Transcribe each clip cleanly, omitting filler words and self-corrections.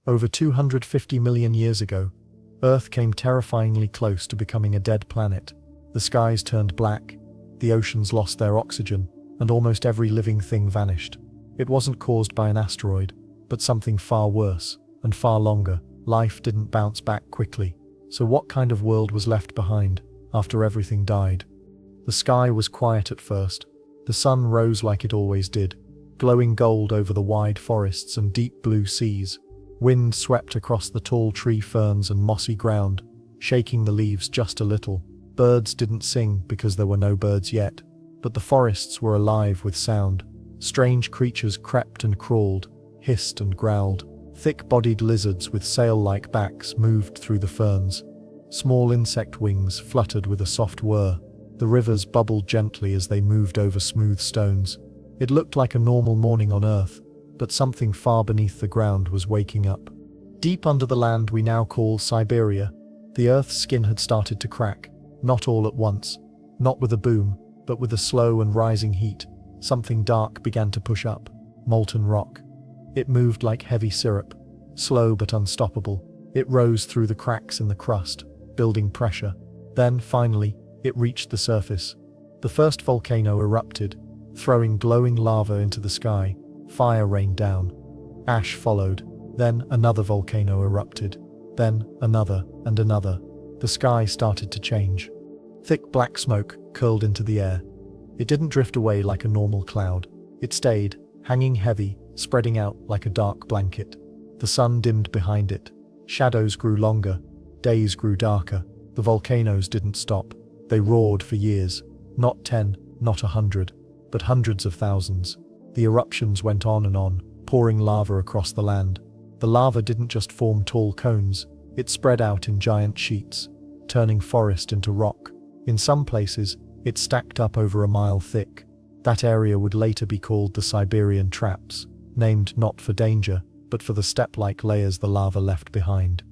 Over 250 million years ago, Earth came terrifyingly close to becoming a dead planet. The skies turned black, the oceans lost their oxygen, and almost every living thing vanished. It wasn't caused by an asteroid, but something far worse, and far longer. Life didn't bounce back quickly. So what kind of world was left behind after everything died? The sky was quiet at first. The sun rose like it always did, glowing gold over the wide forests and deep blue seas. Wind swept across the tall tree ferns and mossy ground, shaking the leaves just a little. Birds didn't sing because there were no birds yet, but the forests were alive with sound. Strange creatures crept and crawled, hissed and growled. Thick-bodied lizards with sail-like backs moved through the ferns. Small insect wings fluttered with a soft whir. The rivers bubbled gently as they moved over smooth stones. It looked like a normal morning on Earth, but something far beneath the ground was waking up. Deep under the land we now call Siberia, the Earth's skin had started to crack. Not all at once, not with a boom, but with a slow and rising heat. Something dark began to push up. Molten rock. It moved like heavy syrup, slow but unstoppable. It rose through the cracks in the crust, building pressure. Then, finally, it reached the surface. The first volcano erupted, throwing glowing lava into the sky. Fire rained down. Ash followed. Then another volcano erupted. Then another and another. The sky started to change. Thick black smoke curled into the air. It didn't drift away like a normal cloud. It stayed, hanging heavy, spreading out like a dark blanket. The sun dimmed behind it. Shadows grew longer. Days grew darker. The volcanoes didn't stop. They roared for years. Not 10, not 100, but hundreds of thousands. The eruptions went on, pouring lava across the land. The lava didn't just form tall cones. It spread out in giant sheets, turning forest into rock. In some places, it stacked up over a mile thick. That area would later be called the Siberian Traps, named not for danger, but for the step-like layers the lava left behind.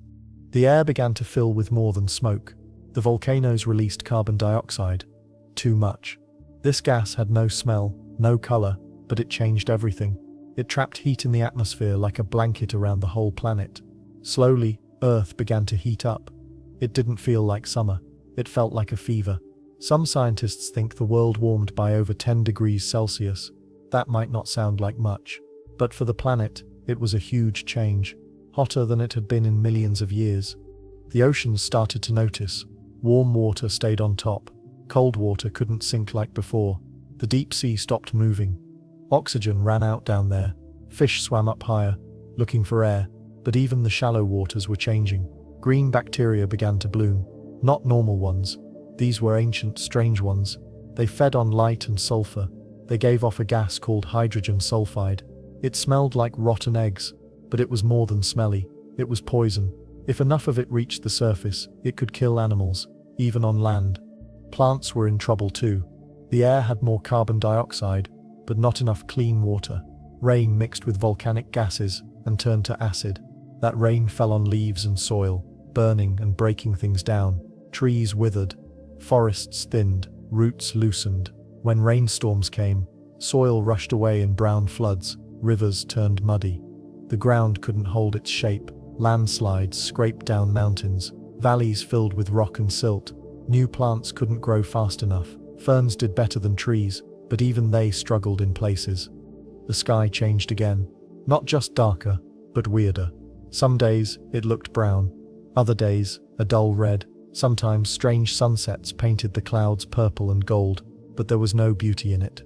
The air began to fill with more than smoke. The volcanoes released carbon dioxide. Too much. This gas had no smell, no color, but it changed everything. It trapped heat in the atmosphere like a blanket around the whole planet. Slowly, Earth began to heat up. It didn't feel like summer. It felt like a fever. Some scientists think the world warmed by over 10 degrees Celsius. That might not sound like much, but for the planet, it was a huge change, hotter than it had been in millions of years. The oceans started to notice. Warm water stayed on top. Cold water couldn't sink like before. The deep sea stopped moving. Oxygen ran out down there. Fish swam up higher, looking for air, but even the shallow waters were changing. Green bacteria began to bloom. Not normal ones. These were ancient, strange ones. They fed on light and sulfur. They gave off a gas called hydrogen sulfide. It smelled like rotten eggs, but it was more than smelly. It was poison. If enough of it reached the surface, it could kill animals, even on land. Plants were in trouble too. The air had more carbon dioxide, but not enough clean water. Rain mixed with volcanic gases and turned to acid. That rain fell on leaves and soil, burning and breaking things down. Trees withered. Forests thinned. Roots loosened. When rainstorms came, soil rushed away in brown floods. Rivers turned muddy. The ground couldn't hold its shape. Landslides scraped down mountains. Valleys filled with rock and silt. New plants couldn't grow fast enough. Ferns did better than trees, but even they struggled in places. The sky changed again. Not just darker, but weirder. Some days, it looked brown. Other days, a dull red. Sometimes strange sunsets painted the clouds purple and gold, but there was no beauty in it.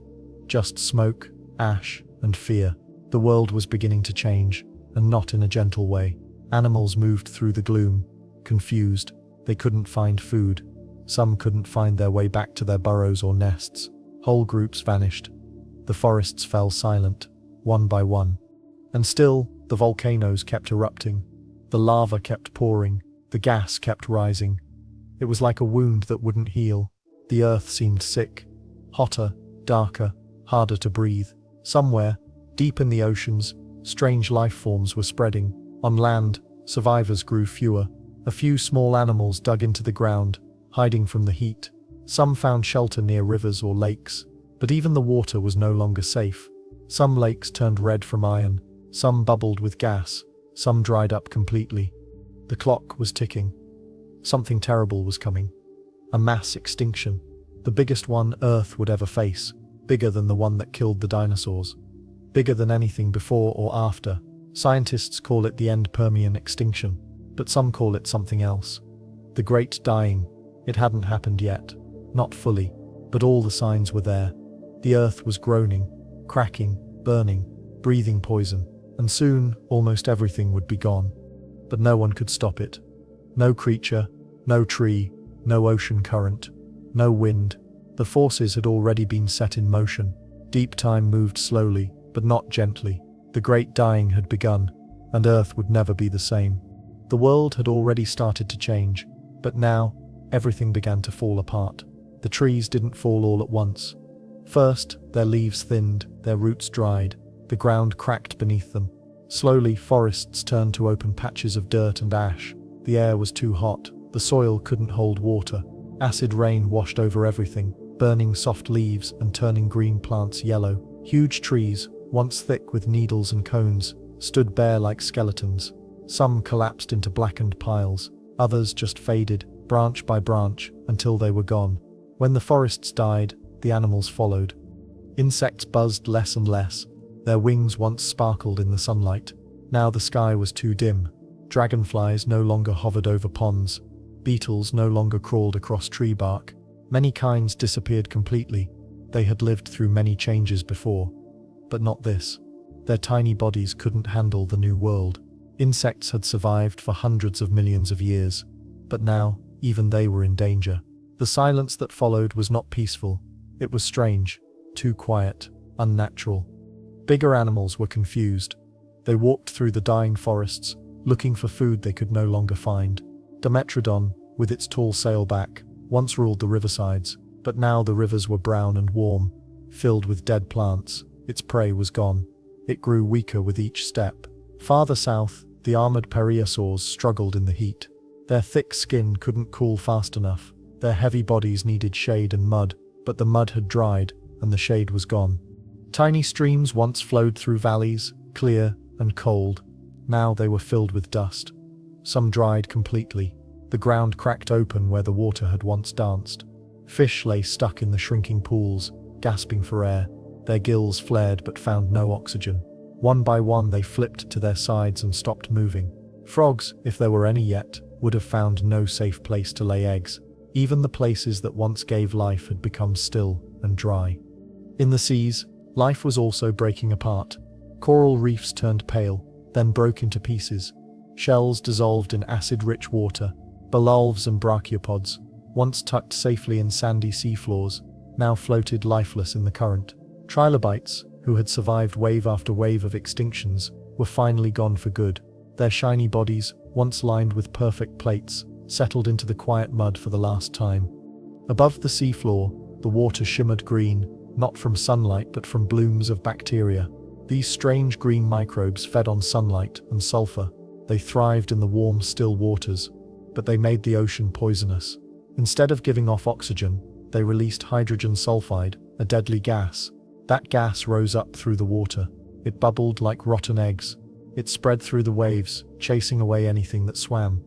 Just smoke, ash, and fear. The world was beginning to change, and not in a gentle way. Animals moved through the gloom, confused. They couldn't find food. Some couldn't find their way back to their burrows or nests. Whole groups vanished. The forests fell silent, one by one. And still, the volcanoes kept erupting. The lava kept pouring. The gas kept rising. It was like a wound that wouldn't heal. The earth seemed sick. Hotter, darker, harder to breathe. Somewhere, deep in the oceans, strange life forms were spreading. On land, survivors grew fewer. A few small animals dug into the ground, hiding from the heat. Some found shelter near rivers or lakes, but even the water was no longer safe. Some lakes turned red from iron, some bubbled with gas, Some dried up completely. The clock was ticking. Something terrible was coming. A mass extinction. The biggest one Earth would ever face. Bigger than the one that killed the dinosaurs. Bigger than anything before or after. Scientists call it the end Permian extinction, but some call it something else. The Great Dying. It hadn't happened yet. Not fully, but all the signs were there. The Earth was groaning, cracking, burning, breathing poison, and soon almost everything would be gone. But no one could stop it. No creature, no tree, no ocean current, no wind. The forces had already been set in motion. Deep time moved slowly, but not gently. The Great Dying had begun, and Earth would never be the same. The world had already started to change, but now, everything began to fall apart. The trees didn't fall all at once. First, their leaves thinned, their roots dried, the ground cracked beneath them. Slowly, forests turned to open patches of dirt and ash. The air was too hot, the soil couldn't hold water. Acid rain washed over everything, burning soft leaves and turning green plants yellow. Huge trees, once thick with needles and cones, stood bare like skeletons. Some collapsed into blackened piles, others just faded, branch by branch, until they were gone. When the forests died, the animals followed. Insects buzzed less and less. Their wings once sparkled in the sunlight. Now the sky was too dim. Dragonflies no longer hovered over ponds. Beetles no longer crawled across tree bark. Many kinds disappeared completely. They had lived through many changes before. But not this. Their tiny bodies couldn't handle the new world. Insects had survived for hundreds of millions of years. But now, even they were in danger. The silence that followed was not peaceful. It was strange, too quiet, unnatural. Bigger animals were confused. They walked through the dying forests, looking for food they could no longer find. Dimetrodon, with its tall sailback, once ruled the riversides, but now the rivers were brown and warm, filled with dead plants. Its prey was gone. It grew weaker with each step. Farther south, the armored periasaurs struggled in the heat. Their thick skin couldn't cool fast enough. Their heavy bodies needed shade and mud, but the mud had dried, and the shade was gone. Tiny streams once flowed through valleys, clear and cold. Now they were filled with dust. Some dried completely. The ground cracked open where the water had once danced. Fish lay stuck in the shrinking pools, gasping for air. Their gills flared but found no oxygen. One by one they flipped to their sides and stopped moving. Frogs, if there were any yet, would have found no safe place to lay eggs. Even the places that once gave life had become still and dry. In the seas, life was also breaking apart. Coral reefs turned pale, then broke into pieces. Shells dissolved in acid-rich water. Bivalves and brachiopods, once tucked safely in sandy seafloors, now floated lifeless in the current. Trilobites, who had survived wave after wave of extinctions, were finally gone for good. Their shiny bodies, once lined with perfect plates, settled into the quiet mud for the last time. Above the seafloor, the water shimmered green, not from sunlight but from blooms of bacteria. These strange green microbes fed on sunlight and sulfur. They thrived in the warm, still waters, but they made the ocean poisonous. Instead of giving off oxygen, they released hydrogen sulfide, a deadly gas. That gas rose up through the water. It bubbled like rotten eggs. It spread through the waves, chasing away anything that swam.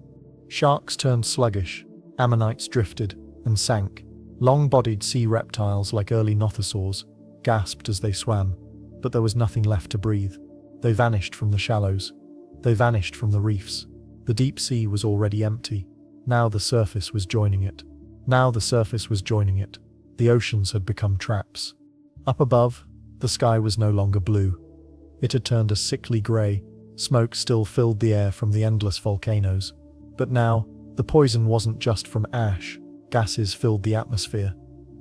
Sharks turned sluggish, ammonites drifted and sank. Long-bodied sea reptiles like early nothosaurs gasped as they swam, but there was nothing left to breathe. They vanished from the shallows. They vanished from the reefs. The deep sea was already empty. Now the surface was joining it. Now the surface was joining it. The oceans had become traps. Up above, the sky was no longer blue. It had turned a sickly grey. Smoke still filled the air from the endless volcanoes. But now, the poison wasn't just from ash. Gases filled the atmosphere.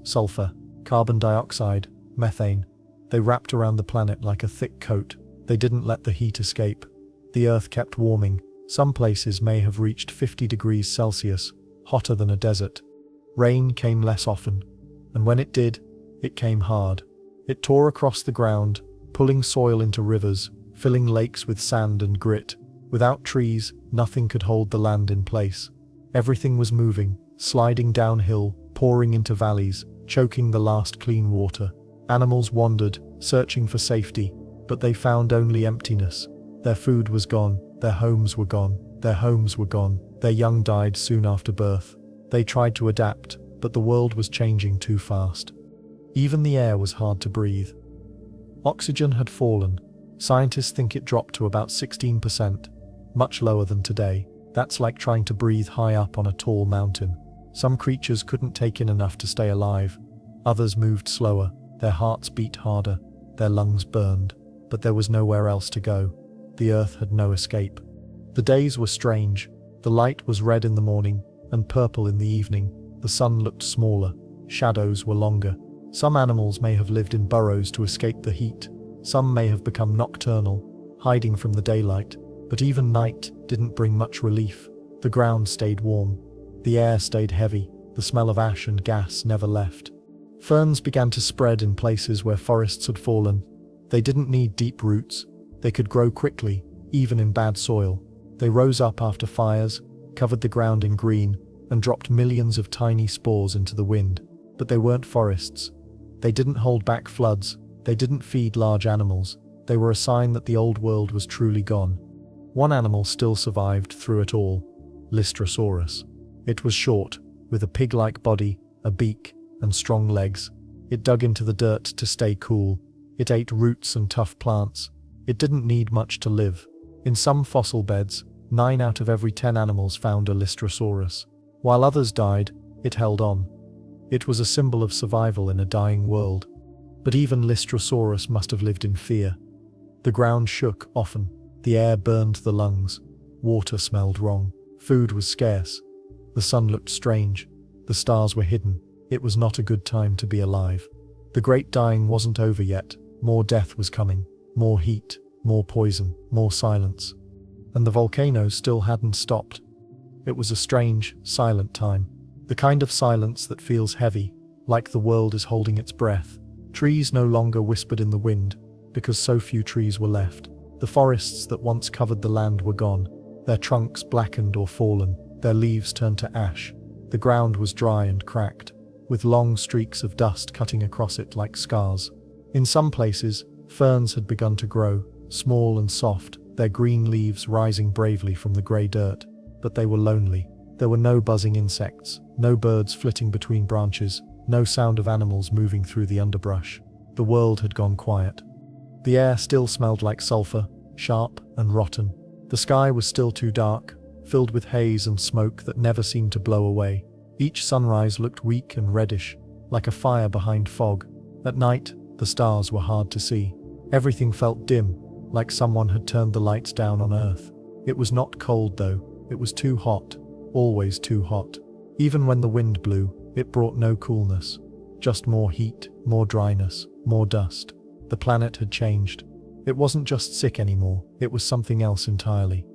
Sulfur, carbon dioxide, methane. They wrapped around the planet like a thick coat. They didn't let the heat escape. The Earth kept warming. Some places may have reached 50 degrees Celsius, hotter than a desert. Rain came less often, and when it did, it came hard. It tore across the ground, pulling soil into rivers, filling lakes with sand and grit. Without trees, nothing could hold the land in place. Everything was moving, sliding downhill, pouring into valleys, choking the last clean water. Animals wandered, searching for safety, but they found only emptiness. Their food was gone, their homes were gone, their homes were gone, their young died soon after birth. They tried to adapt, but the world was changing too fast. Even the air was hard to breathe. Oxygen had fallen. Scientists think it dropped to about 16%, much lower than today. That's like trying to breathe high up on a tall mountain. Some creatures couldn't take in enough to stay alive. Others moved slower, their hearts beat harder, their lungs burned, but there was nowhere else to go. The earth had no escape. The days were strange. The light was red in the morning and purple in the evening. The sun looked smaller. Shadows were longer. Some animals may have lived in burrows to escape the heat. Some may have become nocturnal, hiding from the daylight. But even night didn't bring much relief. The ground stayed warm. The air stayed heavy. The smell of ash and gas never left. Ferns began to spread in places where forests had fallen. They didn't need deep roots. They could grow quickly, even in bad soil. They rose up after fires, covered the ground in green, and dropped millions of tiny spores into the wind. But they weren't forests. They didn't hold back floods. They didn't feed large animals. They were a sign that the old world was truly gone. One animal still survived through it all: Lystrosaurus. It was short, with a pig-like body, a beak, and strong legs. It dug into the dirt to stay cool. It ate roots and tough plants. It didn't need much to live. In some fossil beds, 9 out of every 10 animals found a Lystrosaurus. While others died, it held on. It was a symbol of survival in a dying world. But even Lystrosaurus must have lived in fear. The ground shook often. The air burned the lungs. Water smelled wrong. Food was scarce. The sun looked strange. The stars were hidden. It was not a good time to be alive. The great dying wasn't over yet. More death was coming. More heat, more poison, more silence. And the volcanoes still hadn't stopped. It was a strange, silent time. The kind of silence that feels heavy, like the world is holding its breath. Trees no longer whispered in the wind, because so few trees were left. The forests that once covered the land were gone. Their trunks blackened or fallen, their leaves turned to ash. The ground was dry and cracked, with long streaks of dust cutting across it like scars. In some places, ferns had begun to grow, small and soft, their green leaves rising bravely from the grey dirt. But they were lonely. There were no buzzing insects, no birds flitting between branches, no sound of animals moving through the underbrush. The world had gone quiet. The air still smelled like sulfur, sharp and rotten. The sky was still too dark, filled with haze and smoke that never seemed to blow away. Each sunrise looked weak and reddish, like a fire behind fog. At night, the stars were hard to see. Everything felt dim, like someone had turned the lights down on Earth. It was not cold though. It was too hot, always too hot. Even when the wind blew, it brought no coolness. Just more heat, more dryness, more dust. The planet had changed. It wasn't just sick anymore, it was something else entirely.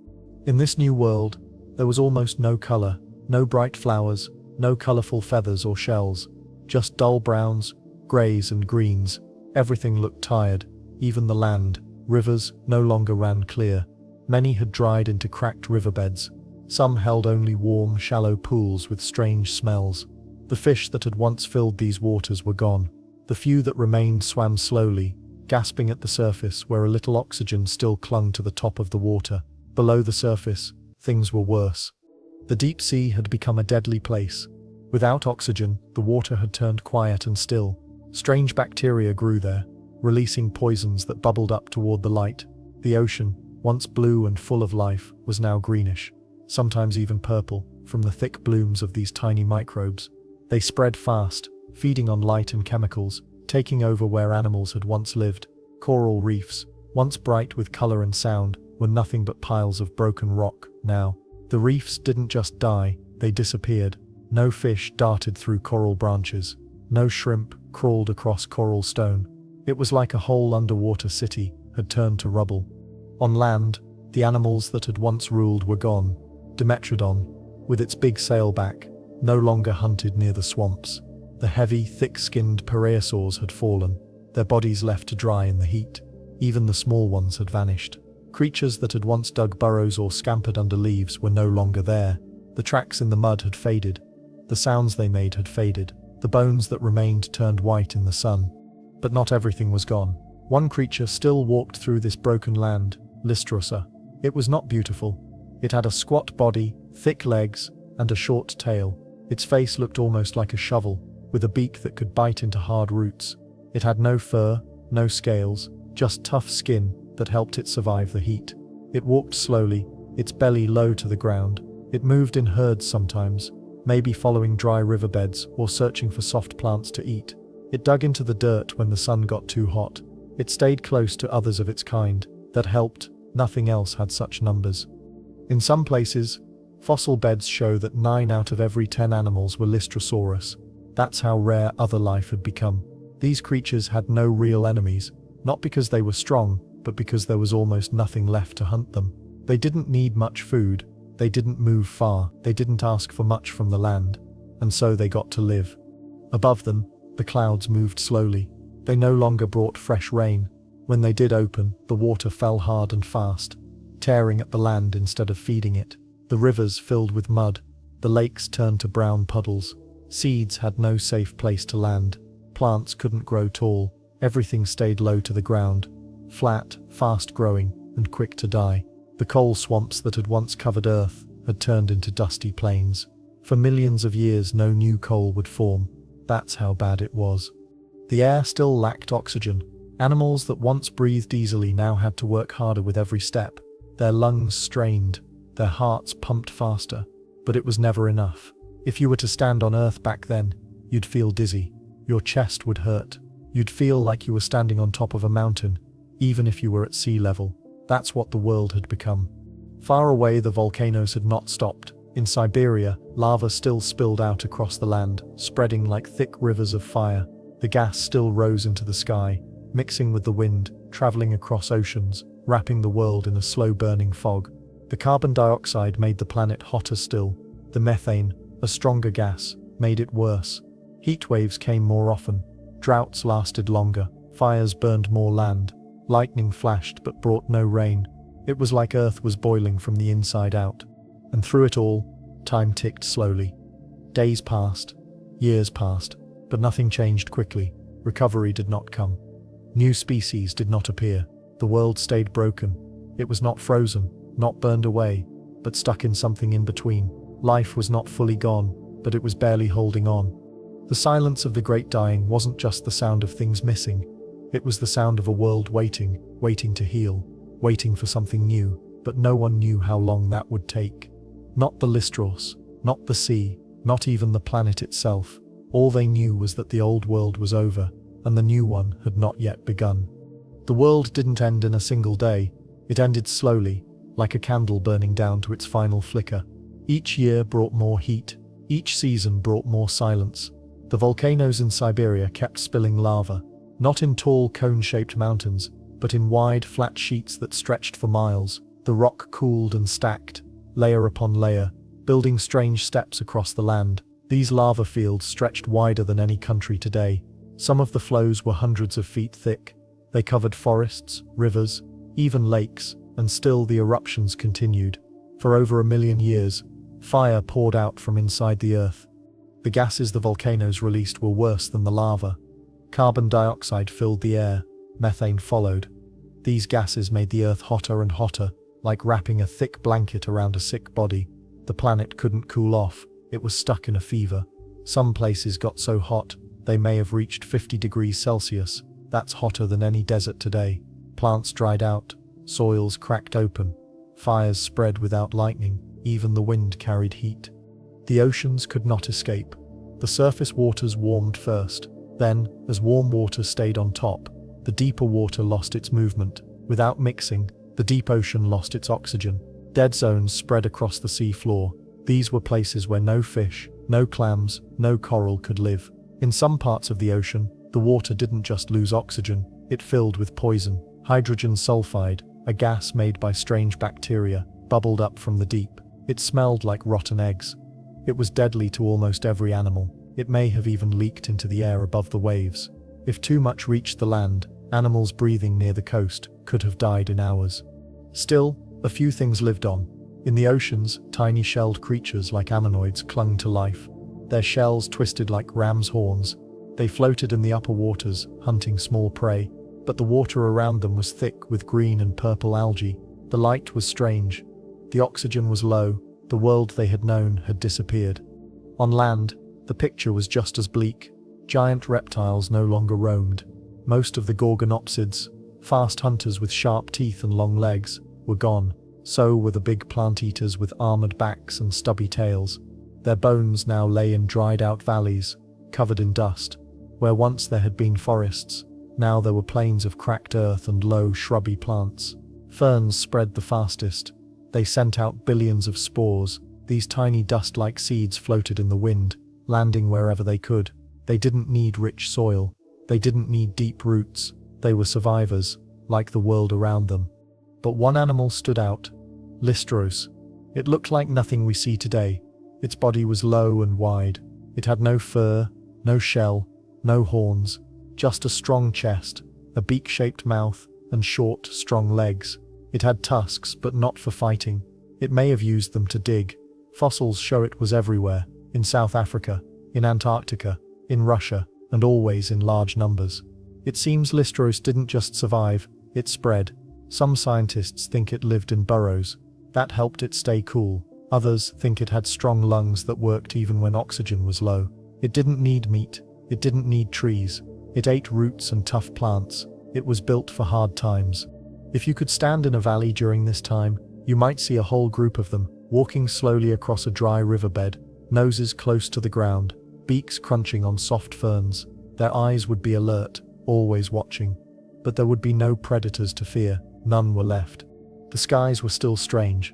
In this new world, there was almost no color, no bright flowers, no colorful feathers or shells. Just dull browns, grays and greens. Everything looked tired, even the land. Rivers no longer ran clear. Many had dried into cracked riverbeds. Some held only warm, shallow pools with strange smells. The fish that had once filled these waters were gone. The few that remained swam slowly, gasping at the surface where a little oxygen still clung to the top of the water. Below the surface, things were worse. The deep sea had become a deadly place. Without oxygen, the water had turned quiet and still. Strange bacteria grew there, releasing poisons that bubbled up toward the light. The ocean, once blue and full of life, was now greenish, sometimes even purple, from the thick blooms of these tiny microbes. They spread fast, feeding on light and chemicals, taking over where animals had once lived. Coral reefs, once bright with color and sound, were nothing but piles of broken rock now. The reefs didn't just die, they disappeared. No fish darted through coral branches. No shrimp crawled across coral stone. It was like a whole underwater city had turned to rubble. On land, the animals that had once ruled were gone. Dimetrodon, with its big sailback, no longer hunted near the swamps. The heavy, thick-skinned parasaurs had fallen, their bodies left to dry in the heat. Even the small ones had vanished. Creatures that had once dug burrows or scampered under leaves were no longer there. The tracks in the mud had faded. The sounds they made had faded. The bones that remained turned white in the sun. But not everything was gone. One creature still walked through this broken land, Lystrosa. It was not beautiful. It had a squat body, thick legs, and a short tail. Its face looked almost like a shovel, with a beak that could bite into hard roots. It had no fur, no scales, just tough skin that helped it survive the heat. It walked slowly, its belly low to the ground. It moved in herds sometimes, maybe following dry riverbeds or searching for soft plants to eat. It dug into the dirt when the sun got too hot. It stayed close to others of its kind. That helped. Nothing else had such numbers. In some places, fossil beds show that 9 out of every 10 animals were Lystrosaurus. That's how rare other life had become. These creatures had no real enemies, not because they were strong, but because there was almost nothing left to hunt them. They didn't need much food, they didn't move far, they didn't ask for much from the land, and so they got to live. Above them, the clouds moved slowly. They no longer brought fresh rain. When they did open, the water fell hard and fast, tearing at the land instead of feeding it. The rivers filled with mud. The lakes turned to brown puddles. Seeds had no safe place to land. Plants couldn't grow tall. Everything stayed low to the ground, flat, fast-growing, and quick to die. The coal swamps that had once covered Earth had turned into dusty plains. For millions of years, no new coal would form. That's how bad it was. The air still lacked oxygen. Animals that once breathed easily now had to work harder with every step. Their lungs strained, their hearts pumped faster, but it was never enough. If you were to stand on Earth back then, you'd feel dizzy. Your chest would hurt. You'd feel like you were standing on top of a mountain, even if you were at sea level. That's what the world had become. Far away, the volcanoes had not stopped. In Siberia, lava still spilled out across the land, spreading like thick rivers of fire. The gas still rose into the sky, mixing with the wind, traveling across oceans, wrapping the world in a slow-burning fog. The carbon dioxide made the planet hotter still. The methane, a stronger gas, made it worse. Heat waves came more often. Droughts lasted longer. Fires burned more land. Lightning flashed but brought no rain. It was like Earth was boiling from the inside out. And through it all, time ticked slowly. Days passed. Years passed. But nothing changed quickly. Recovery did not come. New species did not appear. The world stayed broken. It was not frozen, not burned away, but stuck in something in between. Life was not fully gone, but it was barely holding on. The silence of the great dying wasn't just the sound of things missing. It was the sound of a world waiting, waiting to heal, waiting for something new, but no one knew how long that would take. Not the Lystros, not the sea, not even the planet itself. All they knew was that the old world was over, and the new one had not yet begun. The world didn't end in a single day. It ended slowly, like a candle burning down to its final flicker. Each year brought more heat. Each season brought more silence. The volcanoes in Siberia kept spilling lava, not in tall cone-shaped mountains, but in wide, flat sheets that stretched for miles. The rock cooled and stacked, layer upon layer, building strange steps across the land. These lava fields stretched wider than any country today. Some of the flows were hundreds of feet thick. They covered forests, rivers, even lakes, and still the eruptions continued. For over 1 million years, fire poured out from inside the Earth. The gases the volcanoes released were worse than the lava. Carbon dioxide filled the air, methane followed. These gases made the Earth hotter and hotter, like wrapping a thick blanket around a sick body. The planet couldn't cool off. It was stuck in a fever. Some places got so hot, they may have reached 50 degrees Celsius. That's hotter than any desert today. Plants dried out, soils cracked open, fires spread without lightning, even the wind carried heat. The oceans could not escape. The surface waters warmed first. Then, as warm water stayed on top, the deeper water lost its movement. Without mixing, the deep ocean lost its oxygen. Dead zones spread across the sea floor. These were places where no fish, no clams, no coral could live. In some parts of the ocean, the water didn't just lose oxygen, it filled with poison. Hydrogen sulfide, a gas made by strange bacteria, bubbled up from the deep. It smelled like rotten eggs. It was deadly to almost every animal. It may have even leaked into the air above the waves. If too much reached the land, animals breathing near the coast could have died in hours. Still, a few things lived on. In the oceans, tiny shelled creatures like ammonoids clung to life. Their shells twisted like ram's horns. They floated in the upper waters, hunting small prey, but the water around them was thick with green and purple algae. The light was strange. The oxygen was low. The world they had known had disappeared. On land, the picture was just as bleak. Giant reptiles no longer roamed. Most of the Gorgonopsids, fast hunters with sharp teeth and long legs, were gone. So were the big plant-eaters with armored backs and stubby tails. Their bones now lay in dried-out valleys, covered in dust. Where once there had been forests, now there were plains of cracked earth and low, shrubby plants. Ferns spread the fastest. They sent out billions of spores. These tiny dust-like seeds floated in the wind, landing wherever they could. They didn't need rich soil. They didn't need deep roots. They were survivors, like the world around them. But one animal stood out. Lystros. It looked like nothing we see today. Its body was low and wide. It had no fur, no shell, no horns, just a strong chest, a beak-shaped mouth, and short, strong legs. It had tusks, but not for fighting. It may have used them to dig. Fossils show it was everywhere, in South Africa, in Antarctica, in Russia, and always in large numbers. It seems Lystros didn't just survive, it spread. Some scientists think it lived in burrows. That helped it stay cool. Others think it had strong lungs that worked even when oxygen was low. It didn't need meat. It didn't need trees. It ate roots and tough plants. It was built for hard times. If you could stand in a valley during this time, you might see a whole group of them, walking slowly across a dry riverbed, noses close to the ground, beaks crunching on soft ferns. Their eyes would be alert, always watching. But there would be no predators to fear. None were left. The skies were still strange.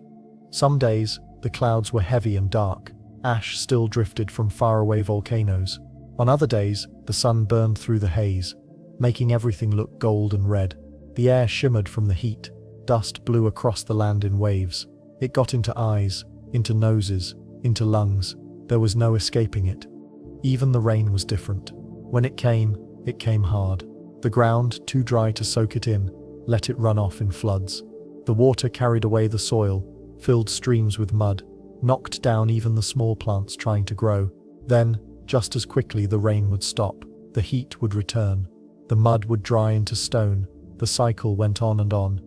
Some days, the clouds were heavy and dark. Ash still drifted from faraway volcanoes. On other days, the sun burned through the haze, making everything look gold and red. The air shimmered from the heat. Dust blew across the land in waves. It got into eyes, into noses, into lungs. There was no escaping it. Even the rain was different. When it came hard. The ground, too dry to soak it in, let it run off in floods. The water carried away the soil, filled streams with mud, knocked down even the small plants trying to grow. Then, just as quickly the rain would stop, the heat would return. The mud would dry into stone. The cycle went on and on.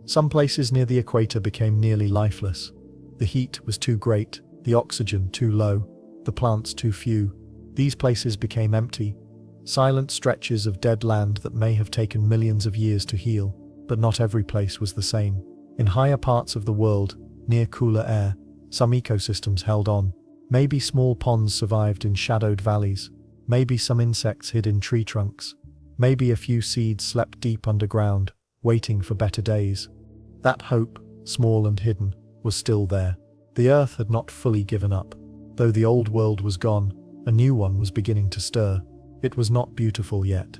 Some places near the equator became nearly lifeless. The heat was too great, the oxygen too low, the plants too few. These places became empty, silent stretches of dead land that may have taken millions of years to heal. But not every place was the same. In higher parts of the world, near cooler air, some ecosystems held on. Maybe small ponds survived in shadowed valleys. Maybe some insects hid in tree trunks. Maybe a few seeds slept deep underground, waiting for better days. That hope, small and hidden, was still there. The earth had not fully given up. Though the old world was gone, a new one was beginning to stir. It was not beautiful yet.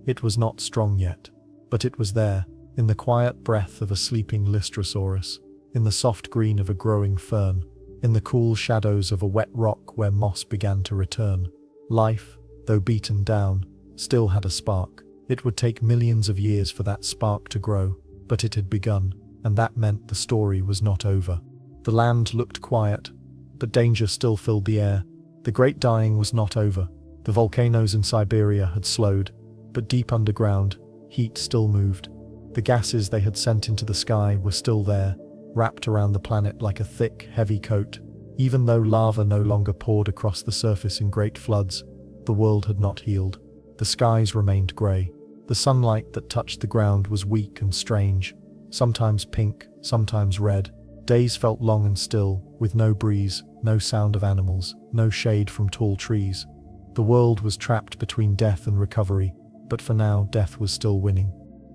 It was not strong yet. But it was there, in the quiet breath of a sleeping Lystrosaurus, in the soft green of a growing fern, in the cool shadows of a wet rock where moss began to return. Life, though beaten down, still had a spark. It would take millions of years for that spark to grow, but it had begun, and that meant the story was not over. The land looked quiet, but danger still filled the air. The great dying was not over. The volcanoes in Siberia had slowed, but deep underground, heat still moved. The gases they had sent into the sky were still there, wrapped around the planet like a thick, heavy coat. Even though lava no longer poured across the surface in great floods, the world had not healed. The skies remained grey. The sunlight that touched the ground was weak and strange, sometimes pink, sometimes red. Days felt long and still, with no breeze, no sound of animals, no shade from tall trees. The world was trapped between death and recovery, but for now, death was still winning.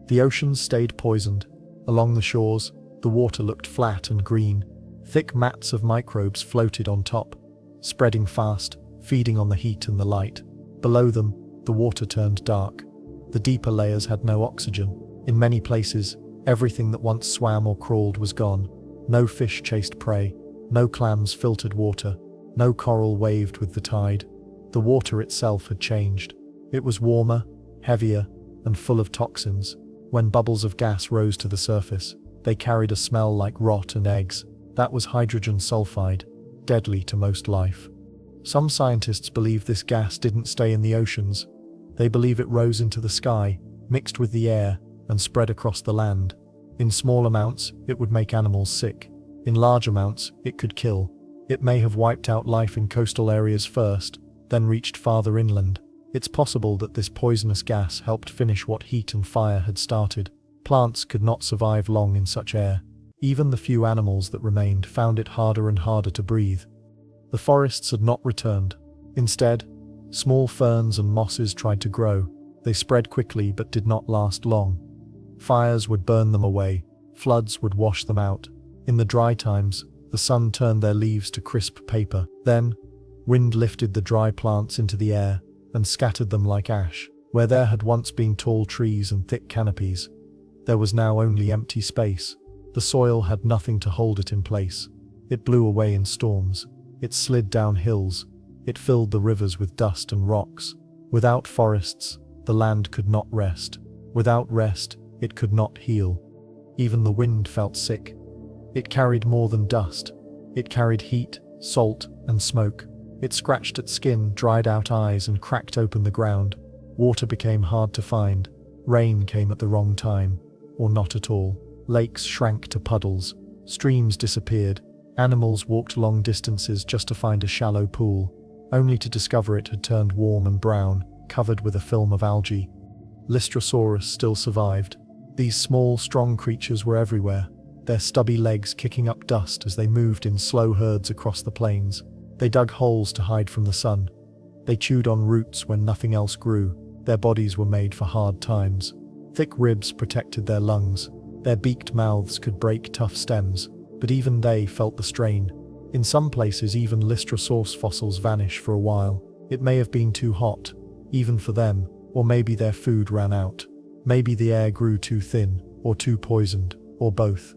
The oceans stayed poisoned. Along the shores, the water looked flat and green. Thick mats of microbes floated on top, spreading fast, feeding on the heat and the light. Below them, the water turned dark. The deeper layers had no oxygen. In many places, everything that once swam or crawled was gone. No fish chased prey. No clams filtered water. No coral waved with the tide. The water itself had changed. It was warmer, heavier, and full of toxins. When bubbles of gas rose to the surface, they carried a smell like rot and eggs. That was hydrogen sulfide, deadly to most life. Some scientists believe this gas didn't stay in the oceans. They believe it rose into the sky, mixed with the air, and spread across the land. In small amounts, it would make animals sick. In large amounts, it could kill. It may have wiped out life in coastal areas first, then reached farther inland. It's possible that this poisonous gas helped finish what heat and fire had started. Plants could not survive long in such air. Even the few animals that remained found it harder and harder to breathe. The forests had not returned. Instead, small ferns and mosses tried to grow. They spread quickly but did not last long. Fires would burn them away. Floods would wash them out. In the dry times, the sun turned their leaves to crisp paper. Then, wind lifted the dry plants into the air and scattered them like ash. Where there had once been tall trees and thick canopies, there was now only empty space. The soil had nothing to hold it in place. It blew away in storms. It slid down hills. It filled the rivers with dust and rocks. Without forests, the land could not rest. Without rest, it could not heal. Even the wind felt sick. It carried more than dust. It carried heat, salt, and smoke. It scratched at skin, dried out eyes, and cracked open the ground. Water became hard to find. Rain came at the wrong time, or not at all. Lakes shrank to puddles. Streams disappeared. Animals walked long distances just to find a shallow pool, only to discover it had turned warm and brown, covered with a film of algae. Lystrosaurus still survived. These small, strong creatures were everywhere, their stubby legs kicking up dust as they moved in slow herds across the plains. They dug holes to hide from the sun. They chewed on roots when nothing else grew. Their bodies were made for hard times. Thick ribs protected their lungs. Their beaked mouths could break tough stems, but even they felt the strain. In some places, even Lystrosaurus fossils vanish for a while. It may have been too hot, even for them, or maybe their food ran out. Maybe the air grew too thin, or too poisoned, or both.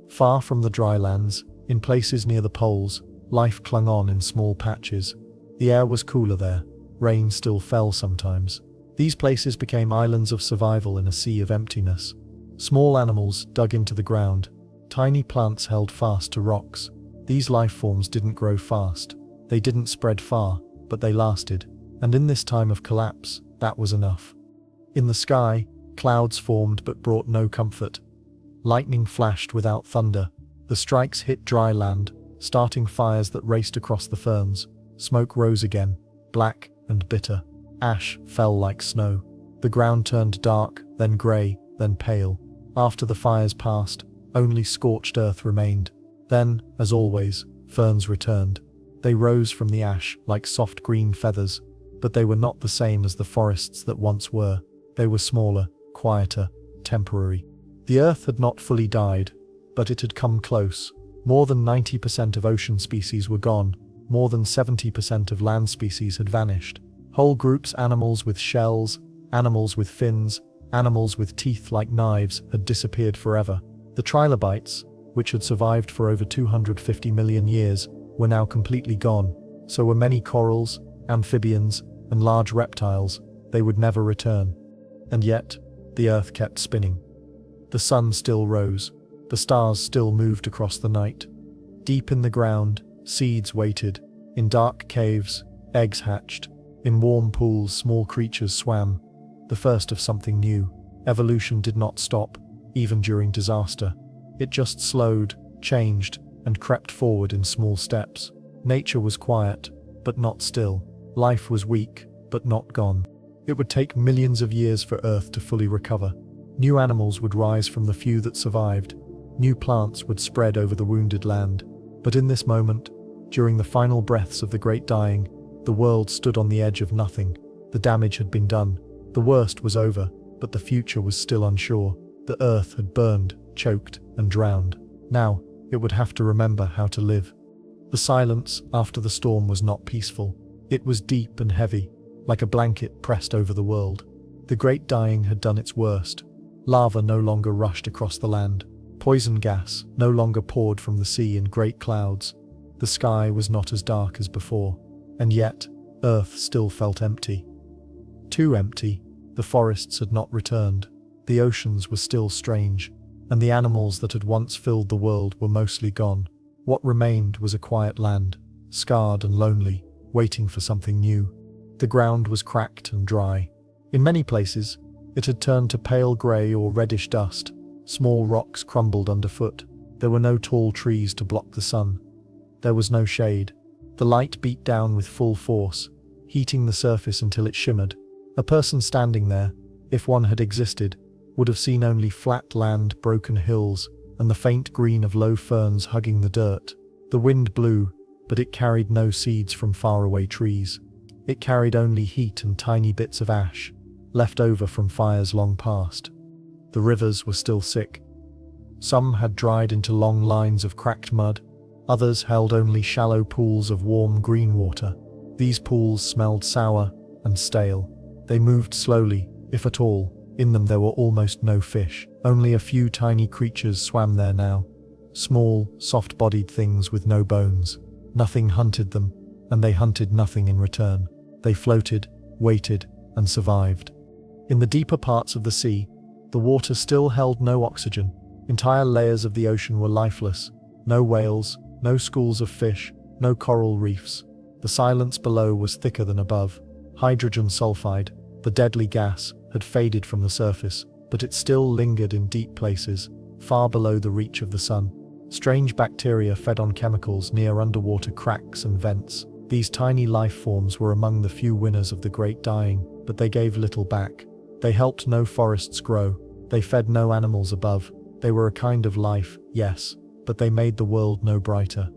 Far from the dry lands, in places near the poles, life clung on in small patches. The air was cooler there. Rain still fell sometimes. These places became islands of survival in a sea of emptiness. Small animals dug into the ground. Tiny plants held fast to rocks. These life forms didn't grow fast. They didn't spread far, but they lasted. And in this time of collapse, that was enough. In the sky, clouds formed but brought no comfort. Lightning flashed without thunder. The strikes hit dry land, starting fires that raced across the ferns. Smoke rose again, black and bitter. Ash fell like snow. The ground turned dark, then grey, then pale. After the fires passed, only scorched earth remained. Then, as always, ferns returned. They rose from the ash like soft green feathers, but they were not the same as the forests that once were. They were smaller, quieter, temporary. The earth had not fully died, but it had come close. More than 90% of ocean species were gone. More than 70% of land species had vanished. Whole groups, animals with shells, animals with fins, animals with teeth like knives, had disappeared forever. The trilobites, which had survived for over 250 million years, were now completely gone. So were many corals, amphibians, and large reptiles. They would never return. And yet, the earth kept spinning. The sun still rose. The stars still moved across the night. Deep in the ground, seeds waited. In dark caves, eggs hatched. In warm pools, small creatures swam. The first of something new. Evolution did not stop, even during disaster. It just slowed, changed, and crept forward in small steps. Nature was quiet, but not still. Life was weak, but not gone. It would take millions of years for Earth to fully recover. New animals would rise from the few that survived. New plants would spread over the wounded land. But in this moment, during the final breaths of the great dying, the world stood on the edge of nothing. The damage had been done. The worst was over, but the future was still unsure. The earth had burned, choked, and drowned. Now, it would have to remember how to live. The silence after the storm was not peaceful. It was deep and heavy, like a blanket pressed over the world. The great dying had done its worst. Lava no longer rushed across the land. Poison gas no longer poured from the sea in great clouds. The sky was not as dark as before. And yet, Earth still felt empty. Too empty. The forests had not returned. The oceans were still strange. And the animals that had once filled the world were mostly gone. What remained was a quiet land, scarred and lonely, waiting for something new. The ground was cracked and dry. In many places, it had turned to pale grey or reddish dust. Small rocks crumbled underfoot. There were no tall trees to block the sun. There was no shade. The light beat down with full force, heating the surface until it shimmered. A person standing there, if one had existed, would have seen only flat land, broken hills, and the faint green of low ferns hugging the dirt. The wind blew, but it carried no seeds from faraway trees. It carried only heat and tiny bits of ash, left over from fires long past. The rivers were still sick. Some had dried into long lines of cracked mud. Others held only shallow pools of warm green water. These pools smelled sour and stale. They moved slowly, if at all. In them there were almost no fish. Only a few tiny creatures swam there now. Small, soft-bodied things with no bones. Nothing hunted them, and they hunted nothing in return. They floated, waited, and survived. In the deeper parts of the sea, the water still held no oxygen. Entire layers of the ocean were lifeless. No whales, no schools of fish, no coral reefs. The silence below was thicker than above. Hydrogen sulfide, the deadly gas, had faded from the surface, but it still lingered in deep places, far below the reach of the sun. Strange bacteria fed on chemicals near underwater cracks and vents. These tiny life forms were among the few winners of the Great Dying, but they gave little back. They helped no forests grow. They fed no animals above. They were a kind of life, yes, but they made the world no brighter.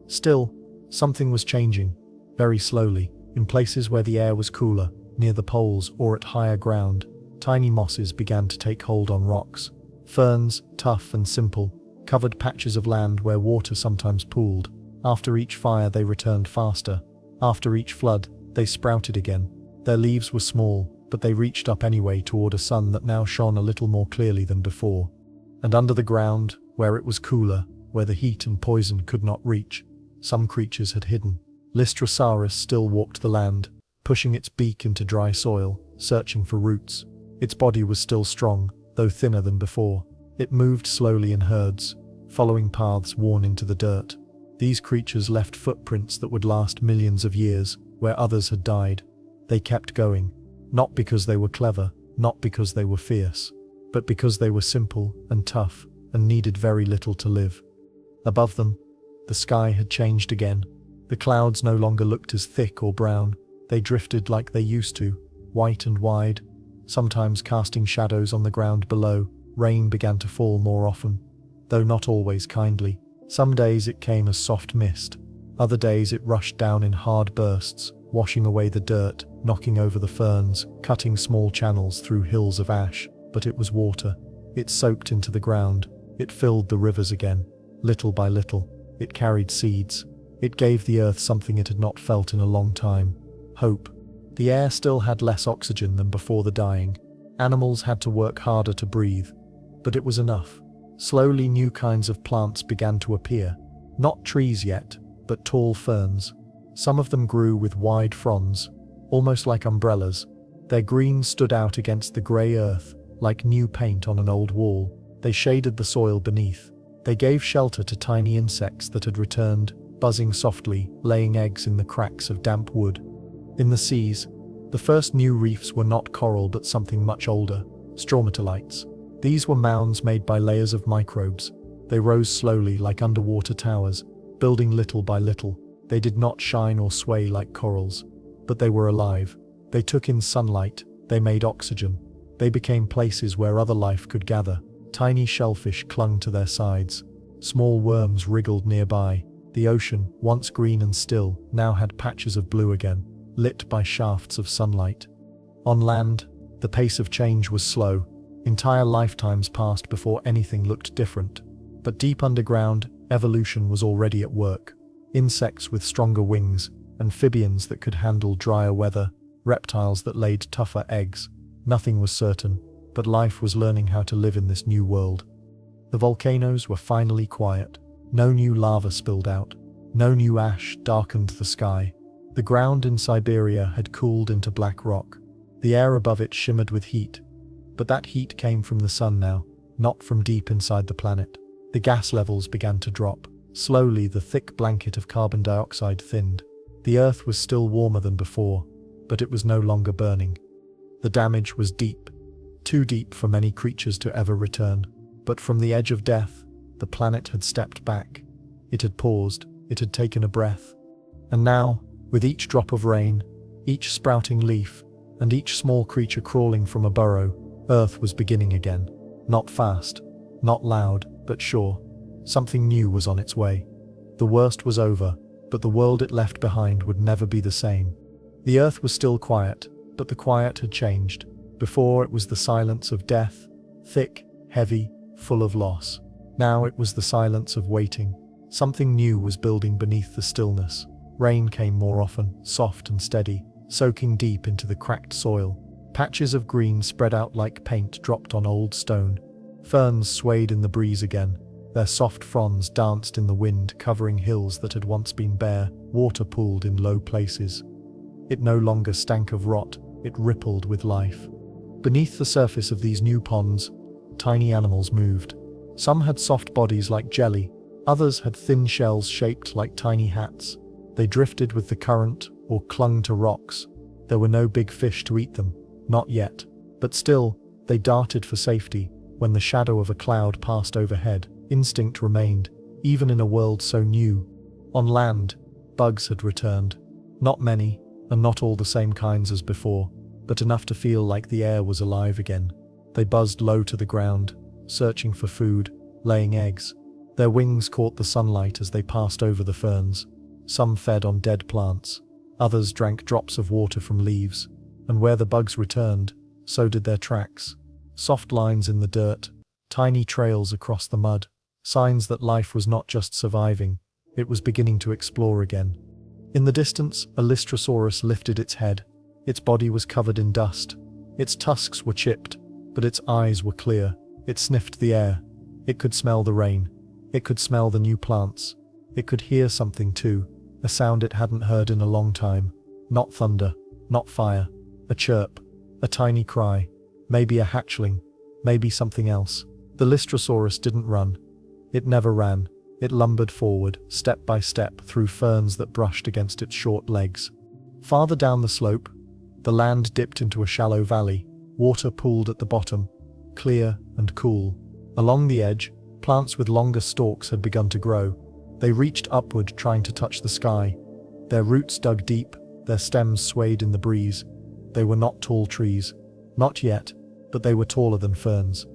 Still, something was changing, very slowly. In places where the air was cooler, near the poles or at higher ground, tiny mosses began to take hold on rocks. Ferns, tough and simple, covered patches of land where water sometimes pooled. After each fire they returned faster. After each flood, they sprouted again. Their leaves were small, but they reached up anyway toward a sun that now shone a little more clearly than before. And under the ground, where it was cooler, where the heat and poison could not reach, some creatures had hidden. Lystrosaurus still walked the land, pushing its beak into dry soil, searching for roots. Its body was still strong, though thinner than before. It moved slowly in herds, following paths worn into the dirt. These creatures left footprints that would last millions of years, where others had died. They kept going, not because they were clever, not because they were fierce, but because they were simple and tough and needed very little to live. Above them, the sky had changed again. The clouds no longer looked as thick or brown. They drifted like they used to, white and wide, sometimes casting shadows on the ground below. Rain began to fall more often, though not always kindly. Some days it came as soft mist. Other days it rushed down in hard bursts, washing away the dirt, knocking over the ferns, cutting small channels through hills of ash. But it was water. It soaked into the ground. It filled the rivers again. Little by little, it carried seeds. It gave the earth something it had not felt in a long time: hope. The air still had less oxygen than before the dying. Animals had to work harder to breathe. But it was enough. Slowly new kinds of plants began to appear. Not trees yet, but tall ferns. Some of them grew with wide fronds, almost like umbrellas. Their green stood out against the grey earth, like new paint on an old wall. They shaded the soil beneath. They gave shelter to tiny insects that had returned, buzzing softly, laying eggs in the cracks of damp wood. In the seas, the first new reefs were not coral but something much older: stromatolites. These were mounds made by layers of microbes. They rose slowly like underwater towers, building little by little. They did not shine or sway like corals, but they were alive. They took in sunlight. They made oxygen. They became places where other life could gather. Tiny shellfish clung to their sides. Small worms wriggled nearby. The ocean, once green and still, now had patches of blue again, lit by shafts of sunlight. On land, the pace of change was slow. Entire lifetimes passed before anything looked different. But deep underground, evolution was already at work. Insects with stronger wings, amphibians that could handle drier weather, reptiles that laid tougher eggs. Nothing was certain, but life was learning how to live in this new world. The volcanoes were finally quiet. No new lava spilled out. No new ash darkened the sky. The ground in Siberia had cooled into black rock. The air above it shimmered with heat. But that heat came from the sun now, not from deep inside the planet. The gas levels began to drop. Slowly, the thick blanket of carbon dioxide thinned. The earth was still warmer than before, but it was no longer burning. The damage was deep, too deep for many creatures to ever return. But from the edge of death, the planet had stepped back. It had paused, it had taken a breath. And now, with each drop of rain, each sprouting leaf, and each small creature crawling from a burrow, Earth was beginning again. Not fast, not loud, but sure. Something new was on its way. The worst was over, but the world it left behind would never be the same. The Earth was still quiet, but the quiet had changed. Before, it was the silence of death, thick, heavy, full of loss. Now it was the silence of waiting. Something new was building beneath the stillness. Rain came more often, soft and steady, soaking deep into the cracked soil. Patches of green spread out like paint dropped on old stone. Ferns swayed in the breeze again. Their soft fronds danced in the wind, covering hills that had once been bare. Water pooled in low places. It no longer stank of rot, it rippled with life. Beneath the surface of these new ponds, tiny animals moved. Some had soft bodies like jelly, others had thin shells shaped like tiny hats. They drifted with the current or clung to rocks. There were no big fish to eat them, not yet. But still, they darted for safety. When the shadow of a cloud passed overhead, instinct remained, even in a world so new. On land, bugs had returned. Not many, and not all the same kinds as before, but enough to feel like the air was alive again. They buzzed low to the ground, searching for food, laying eggs. Their wings caught the sunlight as they passed over the ferns. Some fed on dead plants, others drank drops of water from leaves, and where the bugs returned, so did their tracks. Soft lines in the dirt, tiny trails across the mud, signs that life was not just surviving, it was beginning to explore again. In the distance, a Lystrosaurus lifted its head. Its body was covered in dust. Its tusks were chipped, but its eyes were clear. It sniffed the air. It could smell the rain. It could smell the new plants. It could hear something too, a sound it hadn't heard in a long time. Not thunder, not fire. A chirp, a tiny cry. Maybe a hatchling, maybe something else. The Lystrosaurus didn't run. It never ran. It lumbered forward, step by step, through ferns that brushed against its short legs. Farther down the slope, the land dipped into a shallow valley. Water pooled at the bottom, clear and cool. Along the edge, plants with longer stalks had begun to grow. They reached upward, trying to touch the sky. Their roots dug deep, their stems swayed in the breeze. They were not tall trees. Not yet, but they were taller than ferns.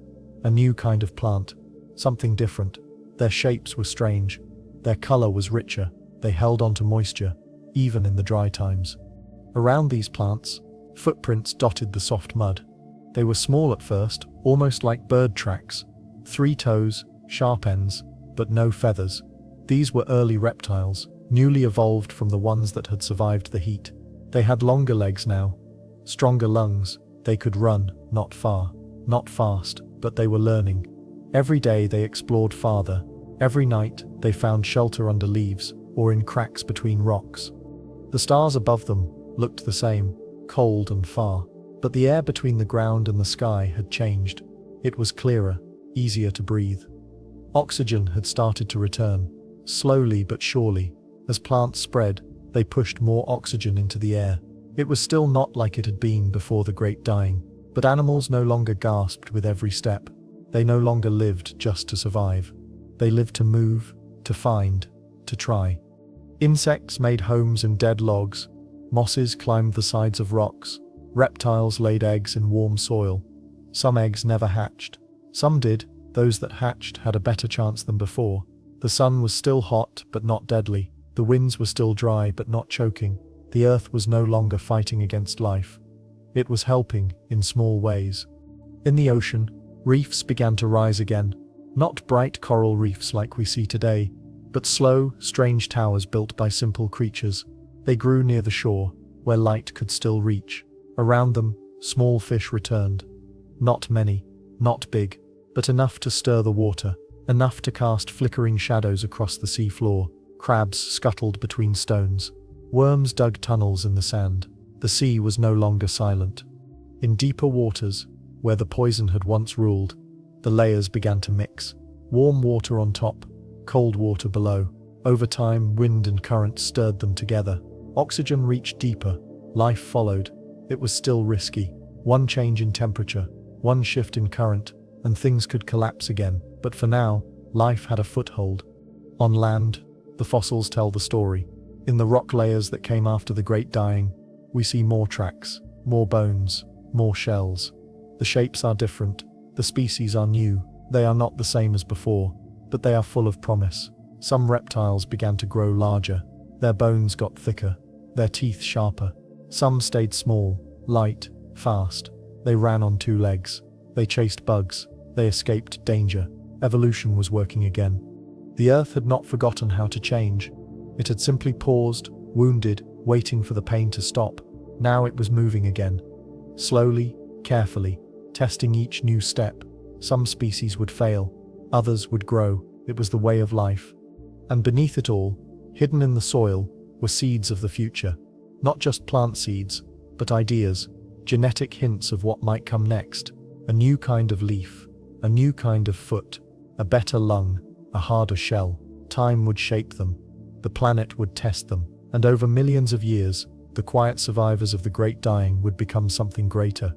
A new kind of plant. Something different. Their shapes were strange. Their color was richer. They held on to moisture, even in the dry times. Around these plants, footprints dotted the soft mud. They were small at first, almost like bird tracks. 3 toes, sharp ends, but no feathers. These were early reptiles, newly evolved from the ones that had survived the heat. They had longer legs now, stronger lungs. They could run, not far, not fast, but they were learning. Every day they explored farther. Every night they found shelter under leaves or in cracks between rocks. The stars above them looked the same, cold and far, but the air between the ground and the sky had changed. It was clearer, easier to breathe. Oxygen had started to return, slowly but surely. As plants spread, they pushed more oxygen into the air. It was still not like it had been before the Great Dying, but animals no longer gasped with every step. They no longer lived just to survive. They lived to move, to find, to try. Insects made homes in dead logs. Mosses climbed the sides of rocks. Reptiles laid eggs in warm soil. Some eggs never hatched. Some did. Those that hatched had a better chance than before. The sun was still hot, but not deadly. The winds were still dry, but not choking. The earth was no longer fighting against life. It was helping, in small ways. In the ocean, reefs began to rise again. Not bright coral reefs like we see today, but slow, strange towers built by simple creatures. They grew near the shore, where light could still reach. Around them, small fish returned. Not many, not big, but enough to stir the water, enough to cast flickering shadows across the sea floor. Crabs scuttled between stones. Worms dug tunnels in the sand. The sea was no longer silent. In deeper waters, where the poison had once ruled, the layers began to mix. Warm water on top, cold water below. Over time, wind and current stirred them together. Oxygen reached deeper. Life followed. It was still risky. One change in temperature, one shift in current, and things could collapse again, but for now, life had a foothold. On land, the fossils tell the story. In the rock layers that came after the Great Dying, we see more tracks, more bones, more shells. The shapes are different, the species are new, they are not the same as before, but they are full of promise. Some reptiles began to grow larger, their bones got thicker, their teeth sharper. Some stayed small, light, fast. They ran on two legs. They chased bugs. They escaped danger. Evolution was working again. The Earth had not forgotten how to change. It had simply paused, wounded, waiting for the pain to stop. Now it was moving again. Slowly, carefully, testing each new step. Some species would fail. Others would grow. It was the way of life. And beneath it all, hidden in the soil, were seeds of the future. Not just plant seeds, but ideas, genetic hints of what might come next. A new kind of leaf, a new kind of foot, a better lung, a harder shell. Time would shape them. The planet would test them. And over millions of years, the quiet survivors of the Great Dying would become something greater.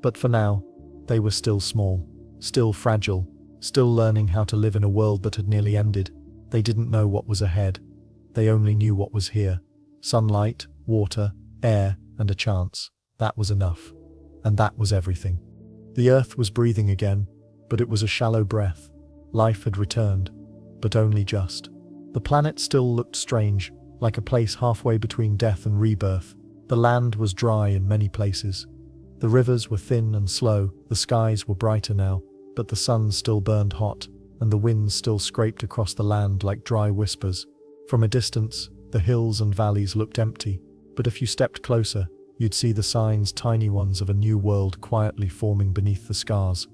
But for now, they were still small, still fragile, still learning how to live in a world that had nearly ended. They didn't know what was ahead. They only knew what was here. Sunlight, water, air, and a chance. That was enough. And that was everything. The Earth was breathing again, but it was a shallow breath. Life had returned, but only just. The planet still looked strange, like a place halfway between death and rebirth. The land was dry in many places. The rivers were thin and slow, the skies were brighter now, but the sun still burned hot, and the winds still scraped across the land like dry whispers. From a distance, the hills and valleys looked empty, but if you stepped closer, you'd see the signs, tiny ones, of a new world quietly forming beneath the scars.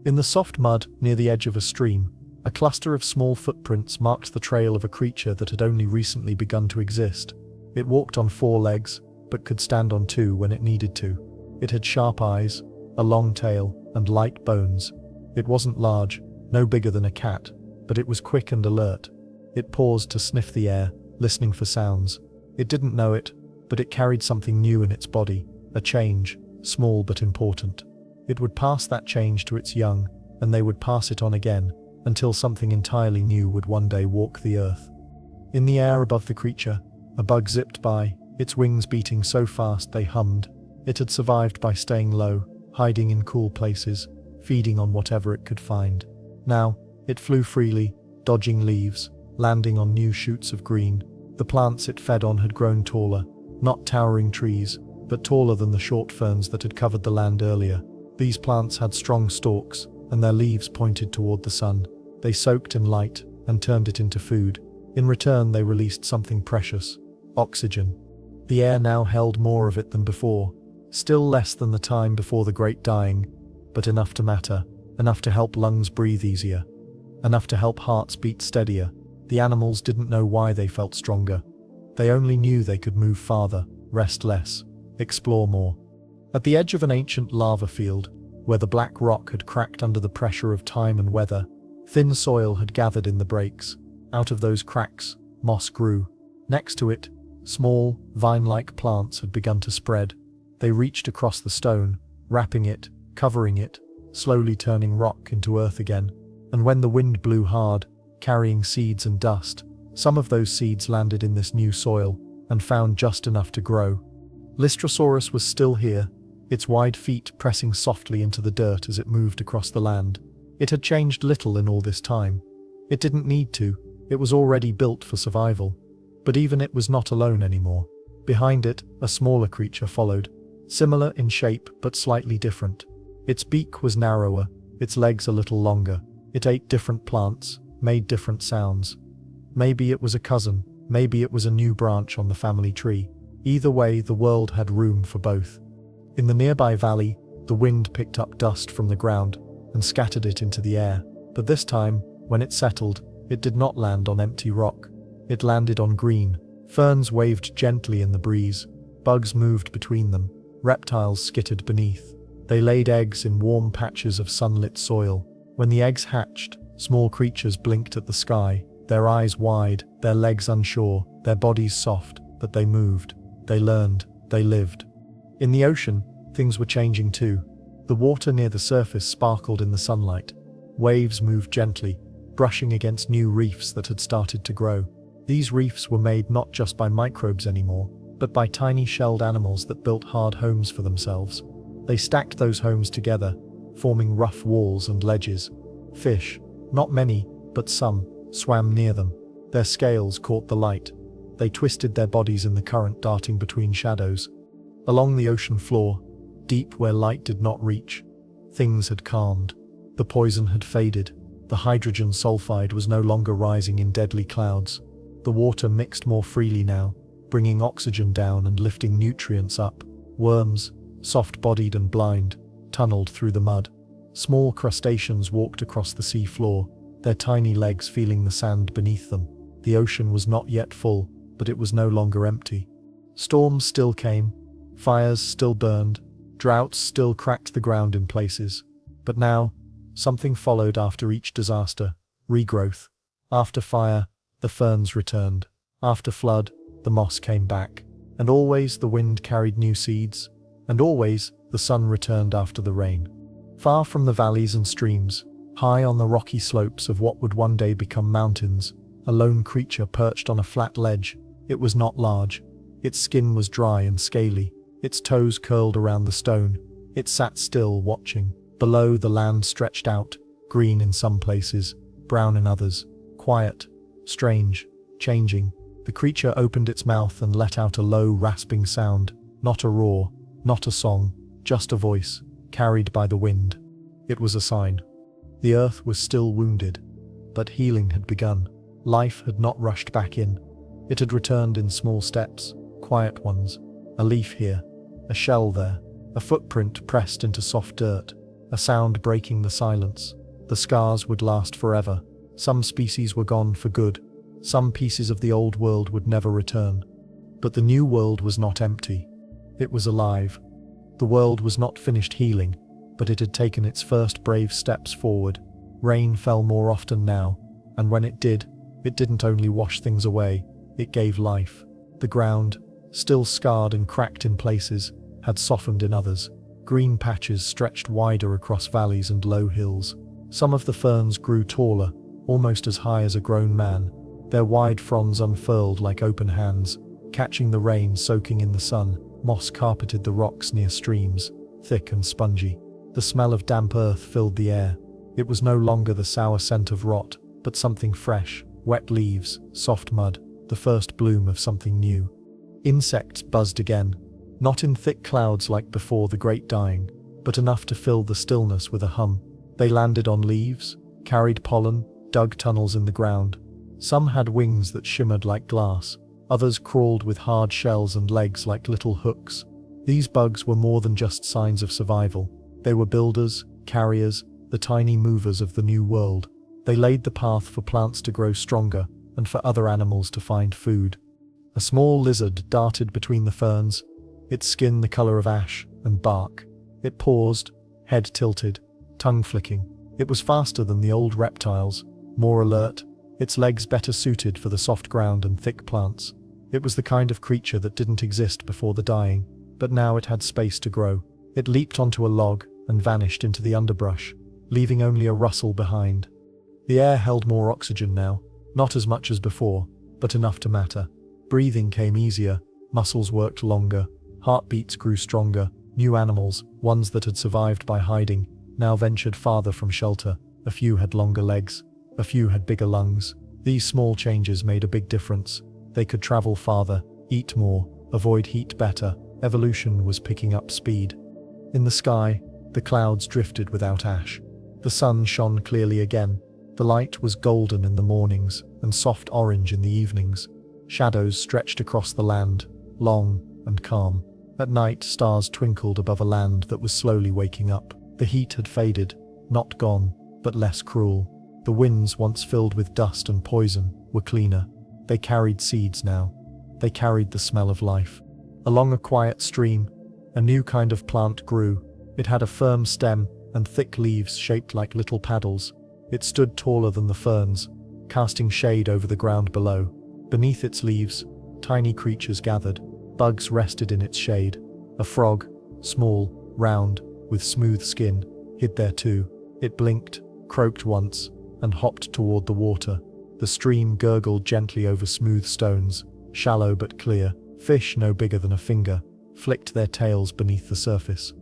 In the soft mud near the edge of a stream, a cluster of small footprints marked the trail of a creature that had only recently begun to exist. It walked on 4 legs, but could stand on 2 when it needed to. It had sharp eyes, a long tail, and light bones. It wasn't large, no bigger than a cat, but it was quick and alert. It paused to sniff the air, listening for sounds. It didn't know it, but it carried something new in its body, a change, small but important. It would pass that change to its young, and they would pass it on again, until something entirely new would one day walk the earth. In the air above the creature, a bug zipped by, its wings beating so fast they hummed. It had survived by staying low, hiding in cool places, feeding on whatever it could find. Now, it flew freely, dodging leaves, landing on new shoots of green. The plants it fed on had grown taller, not towering trees, but taller than the short ferns that had covered the land earlier. These plants had strong stalks, and their leaves pointed toward the sun. They soaked in light and turned it into food. In return, they released something precious: oxygen. The air now held more of it than before, still less than the time before the Great Dying, but enough to matter, enough to help lungs breathe easier, enough to help hearts beat steadier. The animals didn't know why they felt stronger. They only knew they could move farther, rest less, explore more. At the edge of an ancient lava field, where the black rock had cracked under the pressure of time and weather, thin soil had gathered in the breaks. Out of those cracks, moss grew. Next to it, small, vine-like plants had begun to spread. They reached across the stone, wrapping it, covering it, slowly turning rock into earth again. And when the wind blew hard, carrying seeds and dust, some of those seeds landed in this new soil and found just enough to grow. Lystrosaurus was still here, its wide feet pressing softly into the dirt as it moved across the land. It had changed little in all this time. It didn't need to, it was already built for survival. But even it was not alone anymore. Behind it, a smaller creature followed, similar in shape but slightly different. Its beak was narrower, its legs a little longer. It ate different plants, made different sounds. Maybe it was a cousin, maybe it was a new branch on the family tree. Either way, the world had room for both. In the nearby valley, the wind picked up dust from the ground and scattered it into the air. But this time, when it settled, it did not land on empty rock. It landed on green. Ferns waved gently in the breeze. Bugs moved between them. Reptiles skittered beneath. They laid eggs in warm patches of sunlit soil. When the eggs hatched, small creatures blinked at the sky, their eyes wide, their legs unsure, their bodies soft, but they moved. They learned. They lived. In the ocean, things were changing too. The water near the surface sparkled in the sunlight. Waves moved gently, brushing against new reefs that had started to grow. These reefs were made not just by microbes anymore, but by tiny shelled animals that built hard homes for themselves. They stacked those homes together, forming rough walls and ledges. Fish, not many, but some, swam near them. Their scales caught the light. They twisted their bodies in the current darting between shadows. Along the ocean floor, deep where light did not reach, things had calmed. The poison had faded. The hydrogen sulfide was no longer rising in deadly clouds. The water mixed more freely now, bringing oxygen down and lifting nutrients up. Worms, soft-bodied and blind, tunneled through the mud. Small crustaceans walked across the sea floor, their tiny legs feeling the sand beneath them. The ocean was not yet full, but it was no longer empty. Storms still came, fires still burned, droughts still cracked the ground in places. But now, something followed after each disaster: regrowth. After fire, the ferns returned. After flood, the moss came back. And always the wind carried new seeds. And always the sun returned after the rain. Far from the valleys and streams, high on the rocky slopes of what would one day become mountains, a lone creature perched on a flat ledge. It was not large. Its skin was dry and scaly. Its toes curled around the stone. It sat still, watching. Below, the land stretched out, green in some places, brown in others. Quiet, strange, changing. The creature opened its mouth and let out a low, rasping sound. Not a roar, not a song, just a voice, carried by the wind. It was a sign. The earth was still wounded, but healing had begun. Life had not rushed back in. It had returned in small steps, quiet ones. A leaf here, a shell there, a footprint pressed into soft dirt, a sound breaking the silence. The scars would last forever. Some species were gone for good. Some pieces of the old world would never return. But the new world was not empty. It was alive. The world was not finished healing, but it had taken its first brave steps forward. Rain fell more often now, and when it did, it didn't only wash things away, it gave life. The ground, still scarred and cracked in places, had softened in others. Green patches stretched wider across valleys and low hills. Some of the ferns grew taller, almost as high as a grown man. Their wide fronds unfurled like open hands, catching the rain soaking in the sun. Moss carpeted the rocks near streams, thick and spongy. The smell of damp earth filled the air. It was no longer the sour scent of rot, but something fresh, wet leaves, soft mud, the first bloom of something new. Insects buzzed again, not in thick clouds like before the great dying, but enough to fill the stillness with a hum. They landed on leaves, carried pollen, dug tunnels in the ground. Some had wings that shimmered like glass. Others crawled with hard shells and legs like little hooks. These bugs were more than just signs of survival. They were builders, carriers, the tiny movers of the new world. They laid the path for plants to grow stronger and for other animals to find food. A small lizard darted between the ferns, its skin the color of ash and bark. It paused, head tilted, tongue flicking. It was faster than the old reptiles, more alert, its legs better suited for the soft ground and thick plants. It was the kind of creature that didn't exist before the dying, but now it had space to grow. It leaped onto a log and vanished into the underbrush, leaving only a rustle behind. The air held more oxygen now, not as much as before, but enough to matter. Breathing came easier, muscles worked longer, heartbeats grew stronger. New animals, ones that had survived by hiding, now ventured farther from shelter. A few had longer legs, a few had bigger lungs. These small changes made a big difference. They could travel farther, eat more, avoid heat better. Evolution was picking up speed. In the sky, the clouds drifted without ash. The sun shone clearly again. The light was golden in the mornings and soft orange in the evenings. Shadows stretched across the land, long and calm. At night, stars twinkled above a land that was slowly waking up. The heat had faded, not gone, but less cruel. The winds, once filled with dust and poison, were cleaner. They carried seeds now. They carried the smell of life. Along a quiet stream, a new kind of plant grew. It had a firm stem and thick leaves shaped like little paddles. It stood taller than the ferns, casting shade over the ground below. Beneath its leaves, tiny creatures gathered. Bugs rested in its shade. A frog, small, round, with smooth skin, hid there too. It blinked, croaked once, and hopped toward the water. The stream gurgled gently over smooth stones, shallow but clear. Fish no bigger than a finger flicked their tails beneath the surface.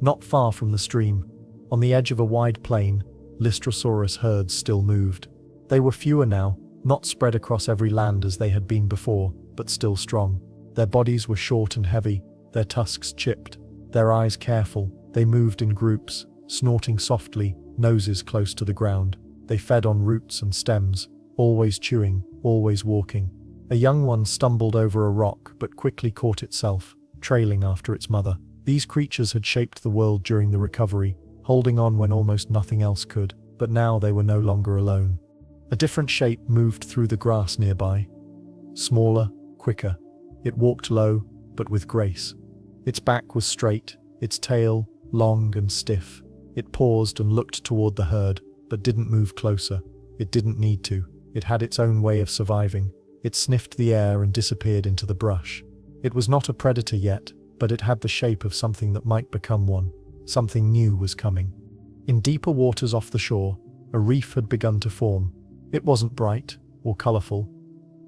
Not far from the stream, on the edge of a wide plain, Lystrosaurus herds still moved. They were fewer now, not spread across every land as they had been before, but still strong. Their bodies were short and heavy, their tusks chipped, their eyes careful. They moved in groups, snorting softly, noses close to the ground. They fed on roots and stems, always chewing, always walking. A young one stumbled over a rock but quickly caught itself, trailing after its mother. These creatures had shaped the world during the recovery, holding on when almost nothing else could, but now they were no longer alone. A different shape moved through the grass nearby. Smaller, quicker. It walked low, but with grace. Its back was straight, its tail long and stiff. It paused and looked toward the herd, but didn't move closer. It didn't need to. It had its own way of surviving. It sniffed the air and disappeared into the brush. It was not a predator yet, but it had the shape of something that might become one. Something new was coming. In deeper waters off the shore, a reef had begun to form. It wasn't bright or colorful.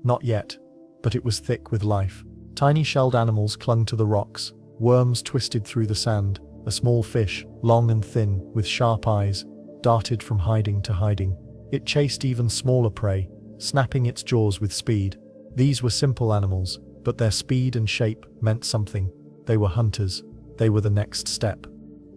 Not yet, but it was thick with life. Tiny shelled animals clung to the rocks. Worms twisted through the sand. A small fish, long and thin, with sharp eyes, darted from hiding to hiding. It chased even smaller prey, snapping its jaws with speed. These were simple animals, but their speed and shape meant something. They were hunters. They were the next step.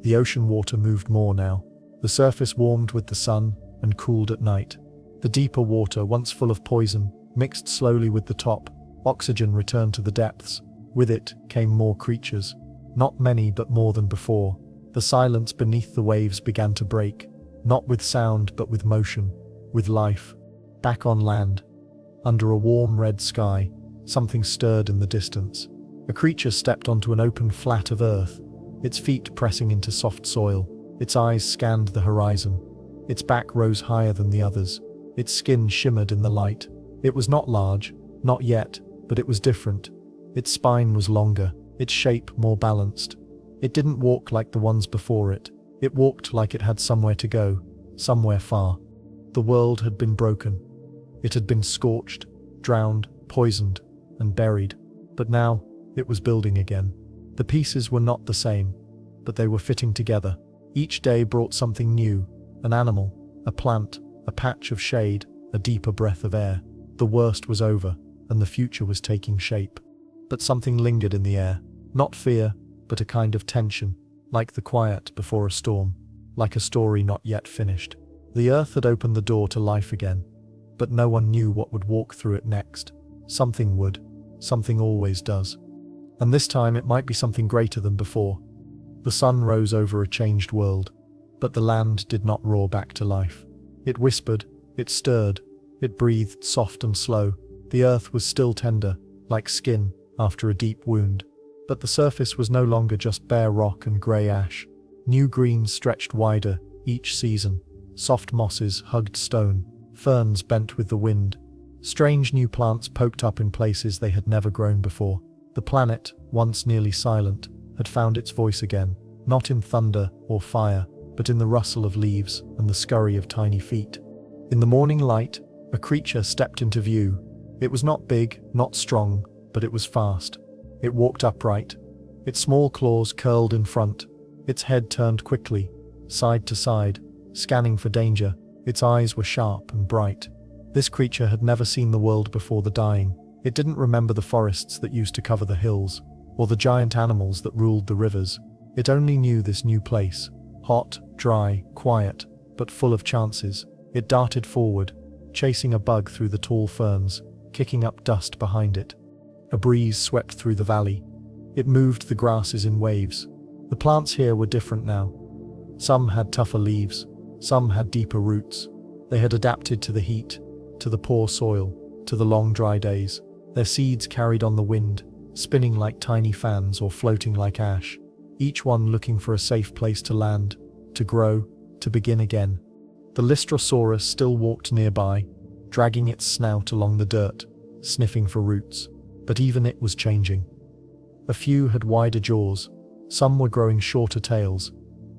The ocean water moved more now. The surface warmed with the sun and cooled at night. The deeper water, once full of poison, mixed slowly with the top. Oxygen returned to the depths. With it came more creatures. Not many, but more than before. The silence beneath the waves began to break, not with sound but with motion, with life. Back on land, under a warm red sky, something stirred in the distance. A creature stepped onto an open flat of earth, its feet pressing into soft soil. Its eyes scanned the horizon. Its back rose higher than the others. Its skin shimmered in the light. It was not large, not yet, but it was different. Its spine was longer, its shape more balanced. It didn't walk like the ones before it. It walked like it had somewhere to go, somewhere far. The world had been broken. It had been scorched, drowned, poisoned, and buried. But now, it was building again. The pieces were not the same, but they were fitting together. Each day brought something new, an animal, a plant, a patch of shade, a deeper breath of air. The worst was over, and the future was taking shape. But something lingered in the air. Not fear, but a kind of tension, like the quiet before a storm, like a story not yet finished. The earth had opened the door to life again, but no one knew what would walk through it next. Something would. Something always does. And this time it might be something greater than before. The sun rose over a changed world, but the land did not roar back to life. It whispered, it stirred, it breathed soft and slow. The earth was still tender, like skin after a deep wound. But the surface was no longer just bare rock and grey ash. New greens stretched wider, each season. Soft mosses hugged stone, ferns bent with the wind. Strange new plants poked up in places they had never grown before. The planet, once nearly silent, had found its voice again, not in thunder or fire, but in the rustle of leaves and the scurry of tiny feet. In the morning light, a creature stepped into view. It was not big, not strong, but it was fast. It walked upright. Its small claws curled in front. Its head turned quickly, side to side, scanning for danger. Its eyes were sharp and bright. This creature had never seen the world before the dying. It didn't remember the forests that used to cover the hills, or the giant animals that ruled the rivers. It only knew this new place. Hot, dry, quiet, but full of chances. It darted forward, chasing a bug through the tall ferns, kicking up dust behind it. A breeze swept through the valley. It moved the grasses in waves. The plants here were different now. Some had tougher leaves, some had deeper roots. They had adapted to the heat, to the poor soil, to the long dry days. Their seeds carried on the wind, spinning like tiny fans or floating like ash, each one looking for a safe place to land, to grow, to begin again. The Lystrosaurus still walked nearby, dragging its snout along the dirt, sniffing for roots. But even it was changing. A few had wider jaws, some were growing shorter tails,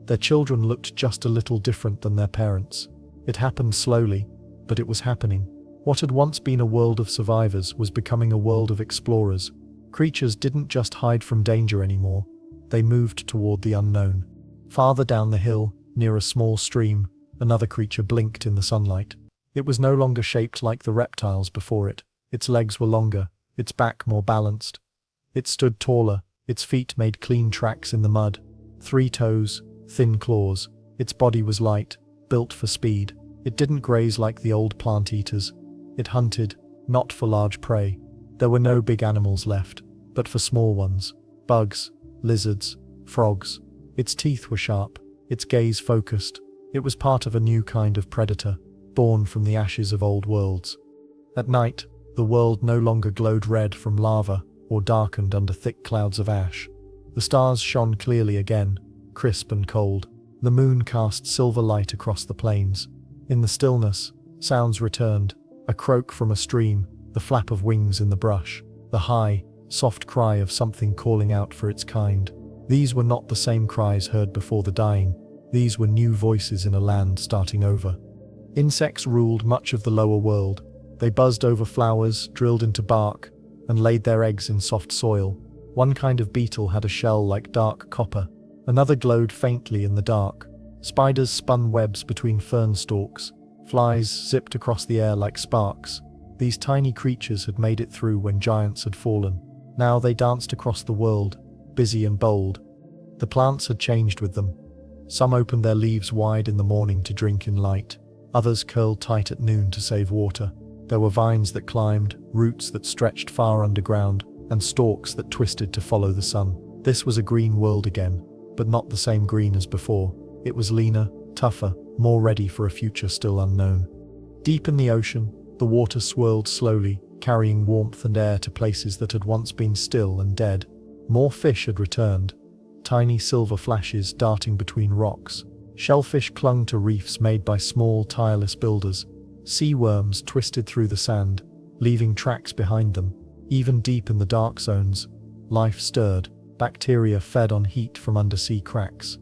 Their children looked just a little different than their parents. It happened slowly, but it was happening. What had once been a world of survivors was becoming a world of explorers. Creatures didn't just hide from danger anymore. They moved toward the unknown. Farther down the hill, near a small stream, another creature blinked in the sunlight. It was no longer shaped like the reptiles before it. Its legs were longer, its back more balanced. It stood taller, its feet made clean tracks in the mud. 3 toes, thin claws. Its body was light, built for speed. It didn't graze like the old plant eaters. It hunted, not for large prey. There were no big animals left, but for small ones. Bugs, lizards, frogs. Its teeth were sharp, its gaze focused. It was part of a new kind of predator, born from the ashes of old worlds. At night, the world no longer glowed red from lava or darkened under thick clouds of ash. The stars shone clearly again, crisp and cold. The moon cast silver light across the plains. In the stillness, sounds returned. A croak from a stream, the flap of wings in the brush, the high, soft cry of something calling out for its kind. These were not the same cries heard before the dying. These were new voices in a land starting over. Insects ruled much of the lower world. They buzzed over flowers, drilled into bark, and laid their eggs in soft soil. One kind of beetle had a shell like dark copper. Another glowed faintly in the dark. Spiders spun webs between fern stalks. Flies zipped across the air like sparks. These tiny creatures had made it through when giants had fallen. Now they danced across the world, busy and bold. The plants had changed with them. Some opened their leaves wide in the morning to drink in light. Others curled tight at noon to save water. There were vines that climbed, roots that stretched far underground, and stalks that twisted to follow the sun. This was a green world again, but not the same green as before. It was leaner, tougher, more ready for a future still unknown. Deep in the ocean, the water swirled slowly, carrying warmth and air to places that had once been still and dead. More fish had returned, tiny silver flashes darting between rocks. Shellfish clung to reefs made by small, tireless builders. Sea worms twisted through the sand, leaving tracks behind them. Even deep in the dark zones, life stirred. Bacteria fed on heat from undersea cracks.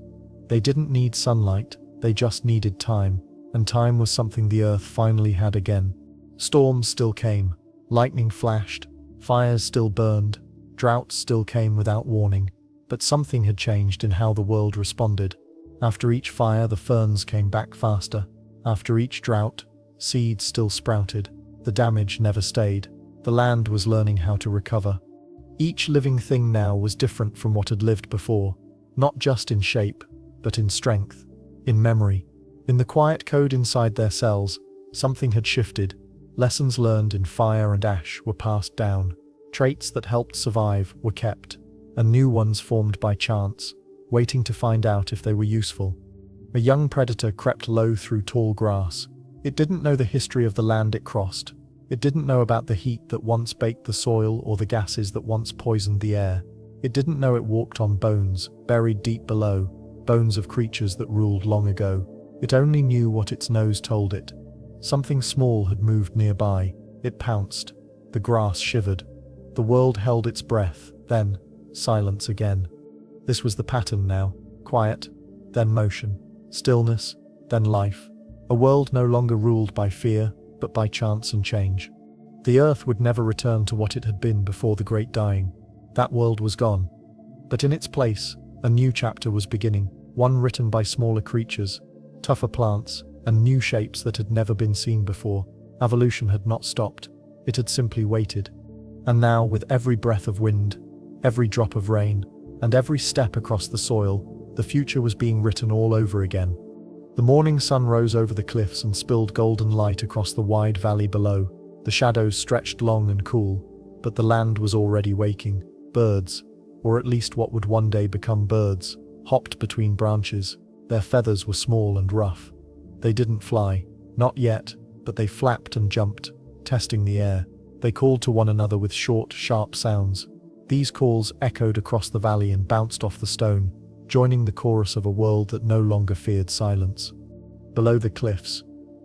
They didn't need sunlight, they just needed time, and time was something the earth finally had again. Storms still came, lightning flashed, fires still burned, droughts still came without warning, but something had changed in how the world responded. After each fire, the ferns came back faster. After each drought, seeds still sprouted. The damage never stayed. The land was learning how to recover. Each living thing now was different from what had lived before, not just in shape, but in strength, in memory. In the quiet code inside their cells, something had shifted. Lessons learned in fire and ash were passed down. Traits that helped survive were kept, and new ones formed by chance, waiting to find out if they were useful. A young predator crept low through tall grass. It didn't know the history of the land it crossed. It didn't know about the heat that once baked the soil or the gases that once poisoned the air. It didn't know it walked on bones, buried deep below, bones of creatures that ruled long ago. It only knew what its nose told it. Something small had moved nearby. It pounced. The grass shivered. The world held its breath, then silence again. This was the pattern now. Quiet, then motion. Stillness, then life. A world no longer ruled by fear, but by chance and change. The earth would never return to what it had been before the Great Dying. That world was gone. But in its place, a new chapter was beginning, one written by smaller creatures, tougher plants, and new shapes that had never been seen before. Evolution had not stopped. It had simply waited. And now, with every breath of wind, every drop of rain, and every step across the soil, the future was being written all over again. The morning sun rose over the cliffs and spilled golden light across the wide valley below. The shadows stretched long and cool, but the land was already waking. Birds, or at least what would one day become birds, hopped between branches. Their feathers were small and rough. They didn't fly, not yet, but they flapped and jumped, testing the air. They called to one another with short, sharp sounds. These calls echoed across the valley and bounced off the stone, joining the chorus of a world that no longer feared silence. Below the cliffs,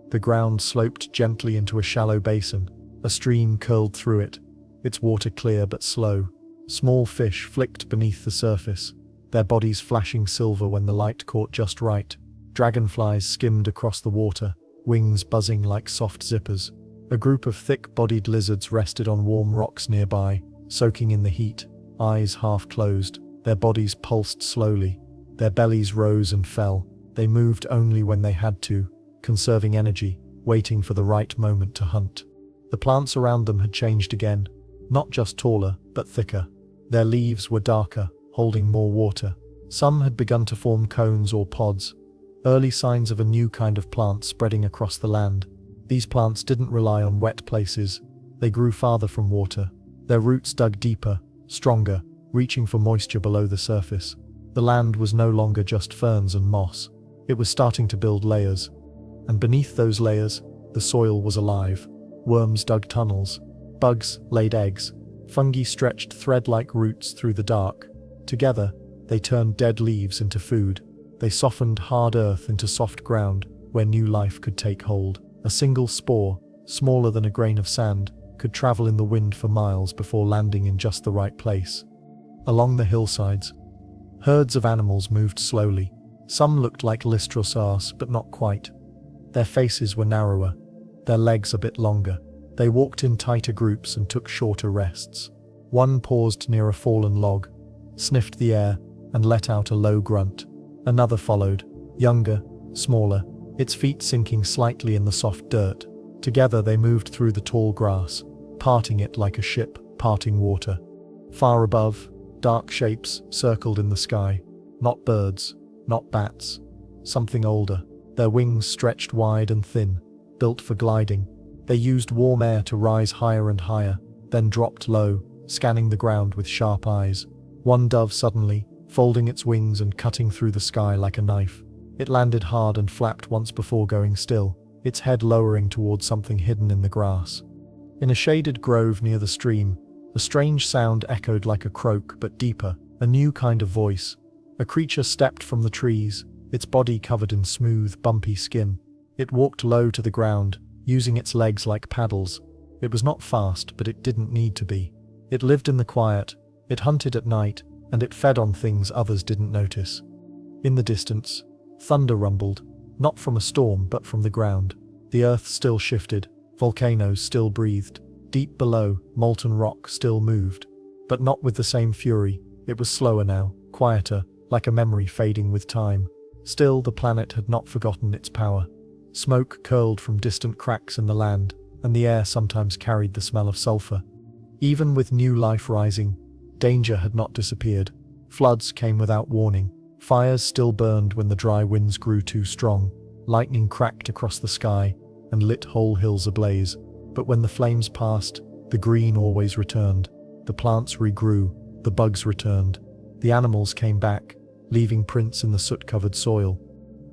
the ground sloped gently into a shallow basin. A stream curled through it, its water clear but slow. Small fish flicked beneath the surface. their bodies flashing silver when the light caught just right. Dragonflies skimmed across the water, wings buzzing like soft zippers. A group of thick-bodied lizards rested on warm rocks nearby, soaking in the heat, eyes half closed. Their bodies pulsed slowly. Their bellies rose and fell. They moved only when they had to, conserving energy, waiting for the right moment to hunt. The plants around them had changed again, not just taller, but thicker. Their leaves were darker, holding more water. Some had begun to form cones or pods, early signs of a new kind of plant spreading across the land. These plants didn't rely on wet places. They grew farther from water. Their roots dug deeper, stronger, reaching for moisture below the surface. The land was no longer just ferns and moss. It was starting to build layers. And beneath those layers, the soil was alive. Worms dug tunnels. Bugs laid eggs. Fungi stretched thread-like roots through the dark. Together, they turned dead leaves into food. They softened hard earth into soft ground where new life could take hold. A single spore, smaller than a grain of sand, could travel in the wind for miles before landing in just the right place. Along the hillsides, herds of animals moved slowly. Some looked like Lystrosaurs, but not quite. Their faces were narrower, their legs a bit longer. They walked in tighter groups and took shorter rests. One paused near a fallen log, sniffed the air, and let out a low grunt. Another followed, younger, smaller, its feet sinking slightly in the soft dirt. Together they moved through the tall grass, parting it like a ship parting water. Far above, dark shapes circled in the sky. Not birds, not bats. Something older. Their wings stretched wide and thin, built for gliding. They used warm air to rise higher and higher, then dropped low, scanning the ground with sharp eyes. One dove suddenly, folding its wings and cutting through the sky like a knife. It landed hard and flapped once before going still, its head lowering towards something hidden in the grass. In a shaded grove near the stream, a strange sound echoed like a croak but deeper, a new kind of voice. A creature stepped from the trees, its body covered in smooth, bumpy skin. It walked low to the ground, using its legs like paddles. It was not fast, but it didn't need to be. It lived in the quiet, it hunted at night, and it fed on things others didn't notice. In the distance, thunder rumbled, not from a storm but from the ground. The earth still shifted, volcanoes still breathed. Deep below, molten rock still moved. But not with the same fury. It was slower now, quieter, like a memory fading with time. Still, the planet had not forgotten its power. Smoke curled from distant cracks in the land, and the air sometimes carried the smell of sulfur. Even with new life rising, danger had not disappeared. Floods came without warning. Fires still burned when the dry winds grew too strong. Lightning cracked across the sky and lit whole hills ablaze. But when the flames passed, the green always returned. The plants regrew, the bugs returned. The animals came back, leaving prints in the soot-covered soil.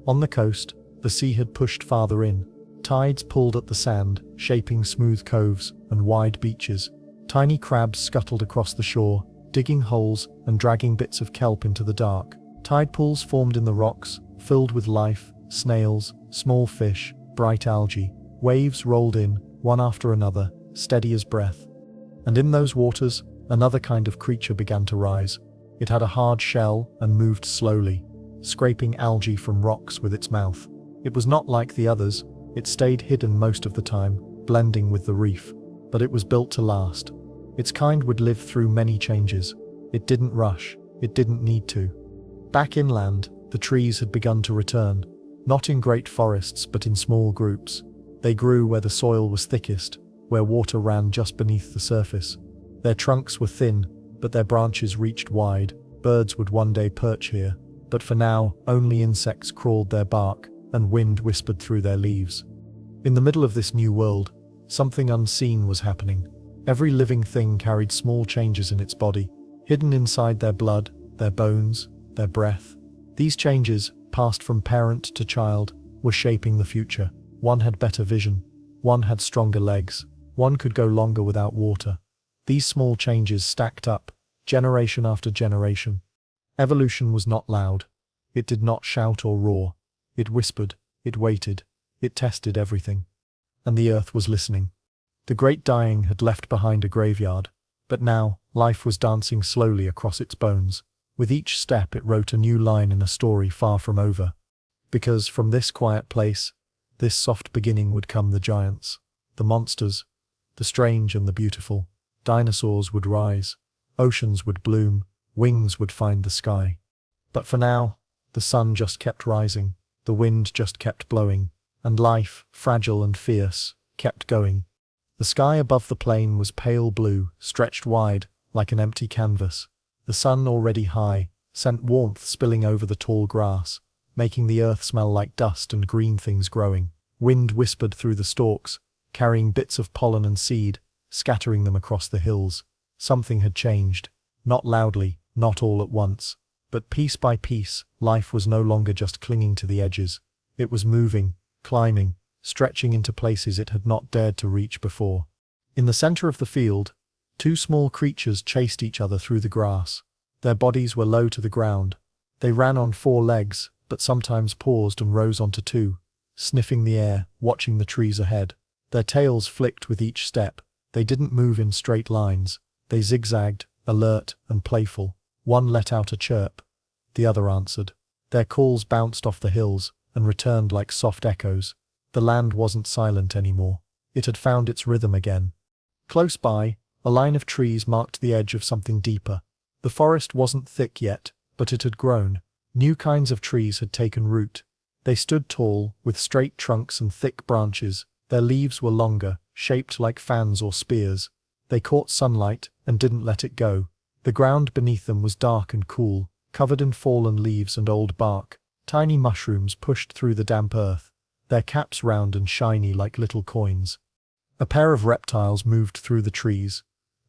On the coast, the sea had pushed farther in. Tides pulled at the sand, shaping smooth coves and wide beaches. Tiny crabs scuttled across the shore, digging holes and dragging bits of kelp into the dark. Tide pools formed in the rocks, filled with life, snails, small fish, bright algae. Waves rolled in, one after another, steady as breath. And in those waters, another kind of creature began to rise. It had a hard shell and moved slowly, scraping algae from rocks with its mouth. It was not like the others. It stayed hidden most of the time, blending with the reef. But it was built to last. Its kind would live through many changes. It didn't rush. It didn't need to. Back inland, the trees had begun to return. Not in great forests, but in small groups. They grew where the soil was thickest, where water ran just beneath the surface. Their trunks were thin, but their branches reached wide. Birds would one day perch here, but for now, only insects crawled their bark, and wind whispered through their leaves. In the middle of this new world, something unseen was happening. Every living thing carried small changes in its body, hidden inside their blood, their bones, their breath. These changes, passed from parent to child, were shaping the future. One had better vision. One had stronger legs. One could go longer without water. These small changes stacked up, generation after generation. Evolution was not loud. It did not shout or roar. It whispered, it waited, it tested everything. And the earth was listening. The great dying had left behind a graveyard, but now, life was dancing slowly across its bones. With each step it wrote a new line in a story far from over. Because from this quiet place, this soft beginning would come the giants, the monsters, the strange and the beautiful. Dinosaurs would rise, oceans would bloom, wings would find the sky. But for now, the sun just kept rising, the wind just kept blowing, and life, fragile and fierce, kept going. The sky above the plain was pale blue, stretched wide, like an empty canvas. The sun, already high, sent warmth spilling over the tall grass, making the earth smell like dust and green things growing. Wind whispered through the stalks, carrying bits of pollen and seed, scattering them across the hills. Something had changed. Not loudly, not all at once, but piece by piece, life was no longer just clinging to the edges. It was moving, climbing, stretching into places it had not dared to reach before. In the center of the field, two small creatures chased each other through the grass. Their bodies were low to the ground. They ran on 4 legs, but sometimes paused and rose onto 2, sniffing the air, watching the trees ahead. Their tails flicked with each step. They didn't move in straight lines. They zigzagged, alert and playful. One let out a chirp. The other answered. Their calls bounced off the hills and returned like soft echoes. The land wasn't silent anymore. It had found its rhythm again. Close by, a line of trees marked the edge of something deeper. The forest wasn't thick yet, but it had grown. New kinds of trees had taken root. They stood tall, with straight trunks and thick branches. Their leaves were longer, shaped like fans or spears. They caught sunlight and didn't let it go. The ground beneath them was dark and cool, covered in fallen leaves and old bark. Tiny mushrooms pushed through the damp earth, their caps round and shiny like little coins. A pair of reptiles moved through the trees,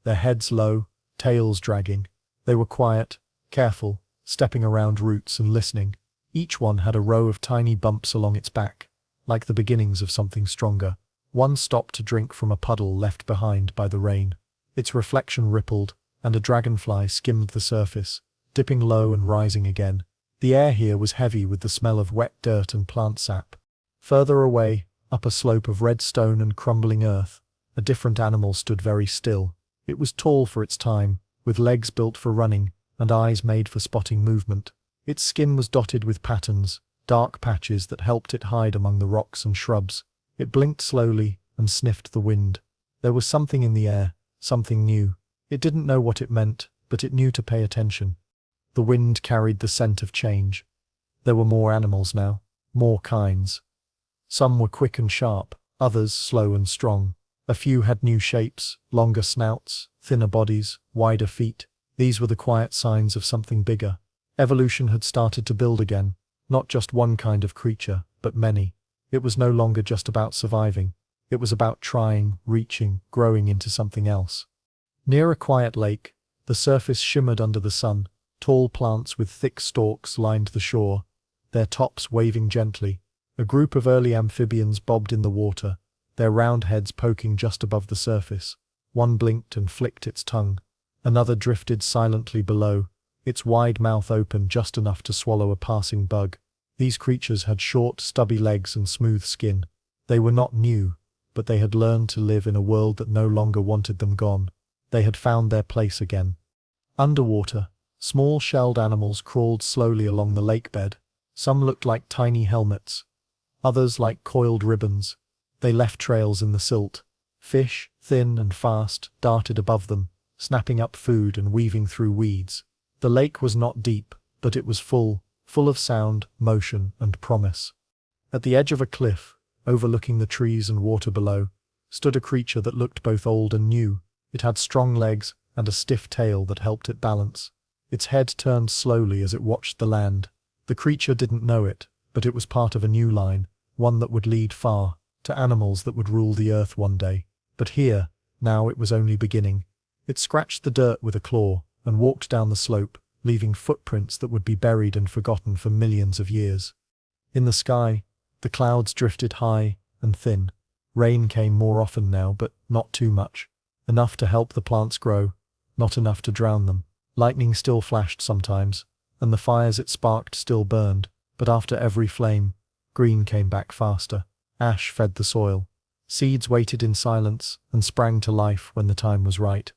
their heads low, tails dragging. They were quiet, careful, stepping around roots and listening. Each one had a row of tiny bumps along its back, like the beginnings of something stronger. One stopped to drink from a puddle left behind by the rain. Its reflection rippled, and a dragonfly skimmed the surface, dipping low and rising again. The air here was heavy with the smell of wet dirt and plant sap. Further away, up a slope of red stone and crumbling earth, a different animal stood very still. It was tall for its time, with legs built for running, and eyes made for spotting movement. Its skin was dotted with patterns, dark patches that helped it hide among the rocks and shrubs. It blinked slowly and sniffed the wind. There was something in the air, something new. It didn't know what it meant, but it knew to pay attention. The wind carried the scent of change. There were more animals now, more kinds. Some were quick and sharp, others slow and strong. A few had new shapes, longer snouts, thinner bodies, wider feet. These were the quiet signs of something bigger. Evolution had started to build again, not just one kind of creature, but many. It was no longer just about surviving. It was about trying, reaching, growing into something else. Near a quiet lake, the surface shimmered under the sun. Tall plants with thick stalks lined the shore, their tops waving gently. A group of early amphibians bobbed in the water, their round heads poking just above the surface. One blinked and flicked its tongue. Another drifted silently below, its wide mouth open just enough to swallow a passing bug. These creatures had short, stubby legs and smooth skin. They were not new, but they had learned to live in a world that no longer wanted them gone. They had found their place again. Underwater, small shelled animals crawled slowly along the lake bed. Some looked like tiny helmets, others like coiled ribbons. They left trails in the silt. Fish, thin and fast, darted above them, snapping up food and weaving through weeds. The lake was not deep, but it was full of sound, motion, and promise. At the edge of a cliff, overlooking the trees and water below, stood a creature that looked both old and new. It had strong legs and a stiff tail that helped it balance. Its head turned slowly as it watched the land. The creature didn't know it, but it was part of a new line, one that would lead far, to animals that would rule the earth one day. But here, now it was only beginning. It scratched the dirt with a claw and walked down the slope, leaving footprints that would be buried and forgotten for millions of years. In the sky, the clouds drifted high and thin. Rain came more often now, but not too much. Enough to help the plants grow, not enough to drown them. Lightning still flashed sometimes, and the fires it sparked still burned, but after every flame, green came back faster. Ash fed the soil. Seeds waited in silence and sprang to life when the time was right.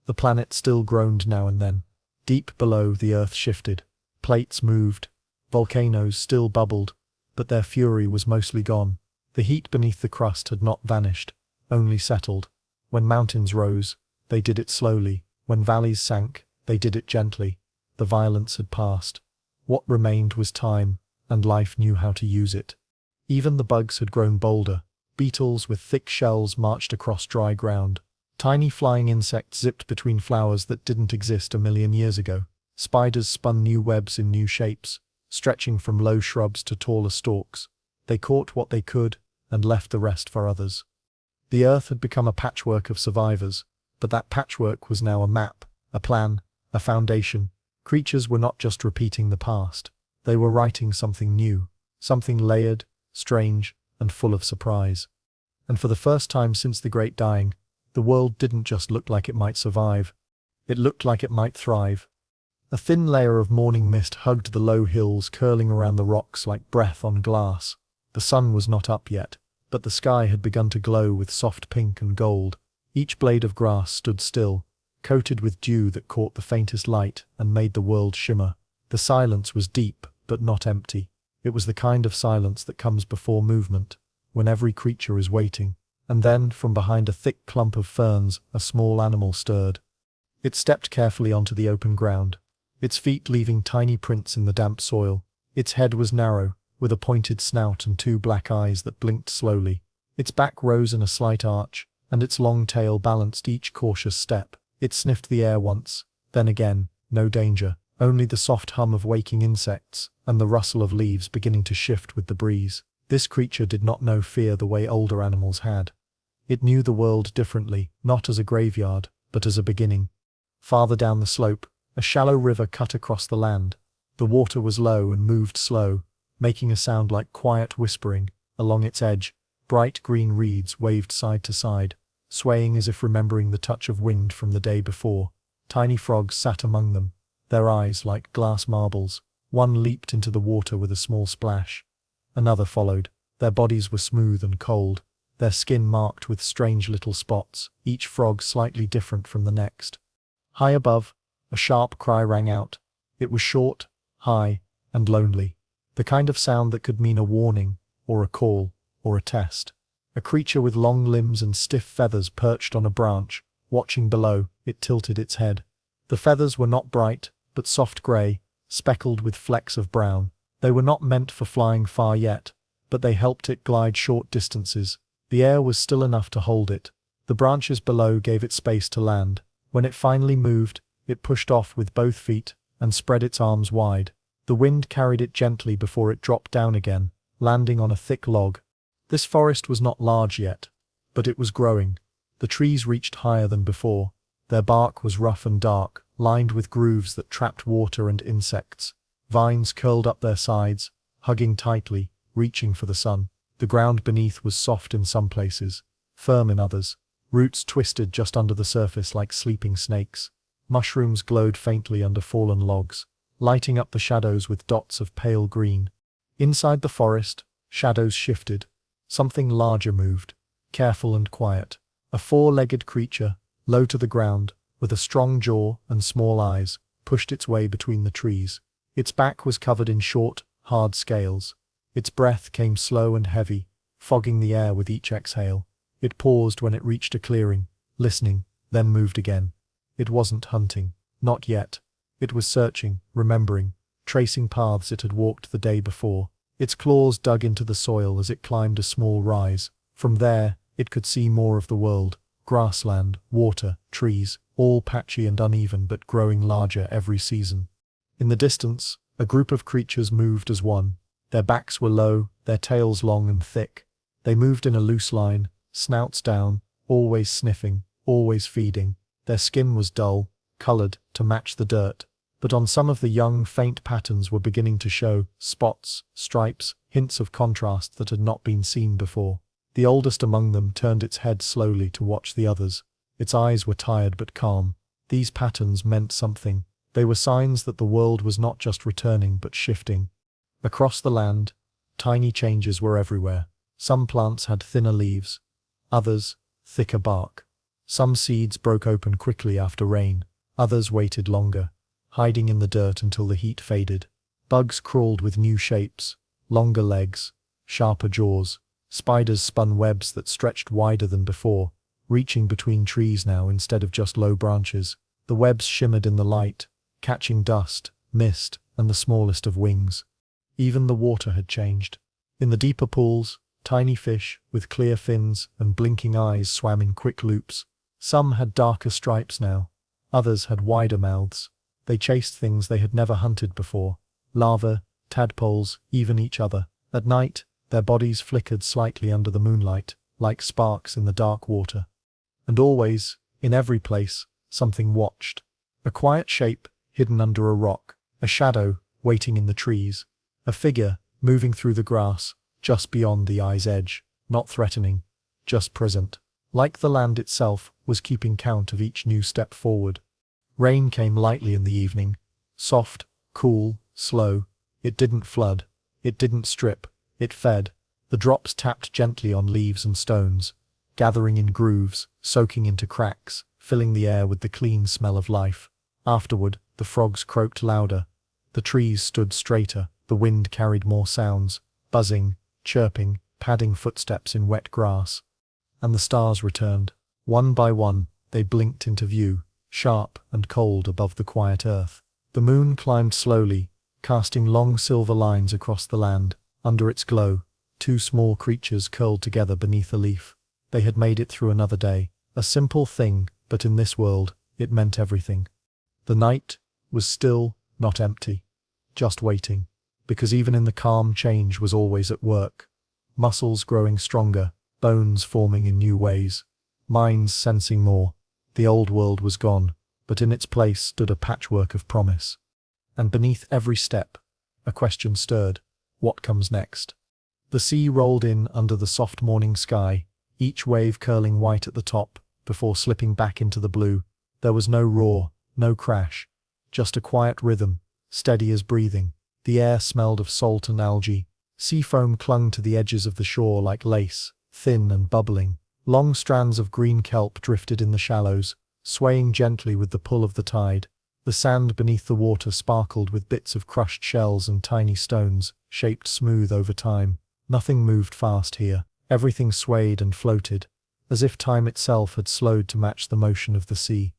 The planet still groaned now and then. Deep below, the earth shifted. Plates moved. Volcanoes still bubbled, but their fury was mostly gone. The heat beneath the crust had not vanished, only settled. When mountains rose, they did it slowly. When valleys sank, they did it gently. The violence had passed. What remained was time, and life knew how to use it. Even the bugs had grown bolder. Beetles with thick shells marched across dry ground. Tiny flying insects zipped between flowers that didn't exist a million years ago. Spiders spun new webs in new shapes, stretching from low shrubs to taller stalks. They caught what they could and left the rest for others. The earth had become a patchwork of survivors, but that patchwork was now a map, a plan, a foundation. Creatures were not just repeating the past. They were writing something new, something layered, strange, and full of surprise. And for the first time since the Great Dying, the world didn't just look like it might survive. It looked like it might thrive. A thin layer of morning mist hugged the low hills, curling around the rocks like breath on glass. The sun was not up yet, but the sky had begun to glow with soft pink and gold. Each blade of grass stood still, coated with dew that caught the faintest light and made the world shimmer. The silence was deep, but not empty. It was the kind of silence that comes before movement, when every creature is waiting. And then, from behind a thick clump of ferns, a small animal stirred. It stepped carefully onto the open ground, its feet leaving tiny prints in the damp soil. Its head was narrow, with a pointed snout and two black eyes that blinked slowly. Its back rose in a slight arch, and its long tail balanced each cautious step. It sniffed the air once, then again, no danger, only the soft hum of waking insects, and the rustle of leaves beginning to shift with the breeze. This creature did not know fear the way older animals had. It knew the world differently, not as a graveyard, but as a beginning. Farther down the slope, a shallow river cut across the land. The water was low and moved slow, making a sound like quiet whispering. Along its edge, bright green reeds waved side to side, swaying as if remembering the touch of wind from the day before. Tiny frogs sat among them, their eyes like glass marbles. One leaped into the water with a small splash. Another followed. Their bodies were smooth and cold, their skin marked with strange little spots, each frog slightly different from the next. High above, a sharp cry rang out. It was short, high, and lonely. The kind of sound that could mean a warning, or a call, or a test. A creature with long limbs and stiff feathers perched on a branch, watching below. It tilted its head. The feathers were not bright, but soft grey, speckled with flecks of brown. They were not meant for flying far yet, but they helped it glide short distances. The air was still enough to hold it. The branches below gave it space to land. When it finally moved, it pushed off with both feet and spread its arms wide. The wind carried it gently before it dropped down again, landing on a thick log. This forest was not large yet, but it was growing. The trees reached higher than before. Their bark was rough and dark, lined with grooves that trapped water and insects. Vines curled up their sides, hugging tightly, reaching for the sun. The ground beneath was soft in some places, firm in others. Roots twisted just under the surface like sleeping snakes. Mushrooms glowed faintly under fallen logs, lighting up the shadows with dots of pale green. Inside the forest, shadows shifted. Something larger moved, careful and quiet. A four-legged creature, low to the ground, with a strong jaw and small eyes, pushed its way between the trees. Its back was covered in short, hard scales. Its breath came slow and heavy, fogging the air with each exhale. It paused when it reached a clearing, listening, then moved again. It wasn't hunting. Not yet. It was searching, remembering, tracing paths it had walked the day before. Its claws dug into the soil as it climbed a small rise. From there, it could see more of the world. Grassland, water, trees, all patchy and uneven but growing larger every season. In the distance, a group of creatures moved as one. Their backs were low, their tails long and thick. They moved in a loose line, snouts down, always sniffing, always feeding. Their skin was dull, colored to match the dirt, but on some of the young, faint patterns were beginning to show spots, stripes, hints of contrast that had not been seen before. The oldest among them turned its head slowly to watch the others. Its eyes were tired but calm. These patterns meant something. They were signs that the world was not just returning but shifting. Across the land, tiny changes were everywhere. Some plants had thinner leaves, others, thicker bark. Some seeds broke open quickly after rain, others waited longer. hiding in the dirt until the heat faded. Bugs crawled with new shapes, longer legs, sharper jaws. Spiders spun webs that stretched wider than before, reaching between trees now instead of just low branches. The webs shimmered in the light, catching dust, mist, and the smallest of wings. Even the water had changed. In the deeper pools, tiny fish with clear fins and blinking eyes swam in quick loops. Some had darker stripes now. Others had wider mouths. They chased things they had never hunted before. Larvae, tadpoles, even each other. At night, their bodies flickered slightly under the moonlight, like sparks in the dark water. And always, in every place, something watched. A quiet shape, hidden under a rock. A shadow, waiting in the trees. A figure, moving through the grass, just beyond the eye's edge. Not threatening, just present. Like the land itself was keeping count of each new step forward. Rain came lightly in the evening. Soft, cool, slow. It didn't flood. It didn't strip. It fed. The drops tapped gently on leaves and stones, gathering in grooves, soaking into cracks, filling the air with the clean smell of life. Afterward, the frogs croaked louder. The trees stood straighter. The wind carried more sounds, buzzing, chirping, padding footsteps in wet grass. And the stars returned. One by one, they blinked into view, sharp and cold above the quiet earth. The moon climbed slowly, casting long silver lines across the land. Under its glow, two small creatures curled together beneath a leaf. They had made it through another day. A simple thing, but in this world, it meant everything. The night was still, not empty. Just waiting. Because even in the calm, change was always at work. Muscles growing stronger, bones forming in new ways, minds sensing more. The old world was gone, but in its place stood a patchwork of promise. And beneath every step, a question stirred. What comes next? The sea rolled in under the soft morning sky, each wave curling white at the top, before slipping back into the blue. There was no roar, no crash, just a quiet rhythm, steady as breathing. The air smelled of salt and algae. Sea foam clung to the edges of the shore like lace, thin and bubbling. Long strands of green kelp drifted in the shallows, swaying gently with the pull of the tide. The sand beneath the water sparkled with bits of crushed shells and tiny stones, shaped smooth over time. Nothing moved fast here. Everything swayed and floated, as if time itself had slowed to match the motion of the sea.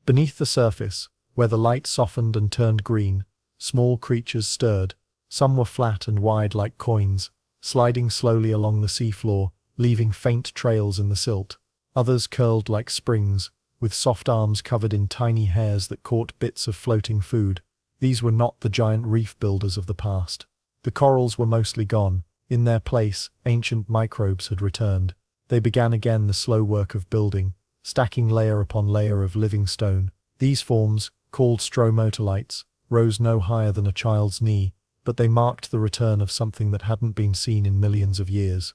Beneath the surface, where the light softened and turned green, small creatures stirred. Some were flat and wide like coins, sliding slowly along the seafloor, leaving faint trails in the silt. Others curled like springs, with soft arms covered in tiny hairs that caught bits of floating food. These were not the giant reef builders of the past. The corals were mostly gone. In their place, ancient microbes had returned. They began again the slow work of building, stacking layer upon layer of living stone. These forms, called stromatolites, rose no higher than a child's knee, but they marked the return of something that hadn't been seen in millions of years.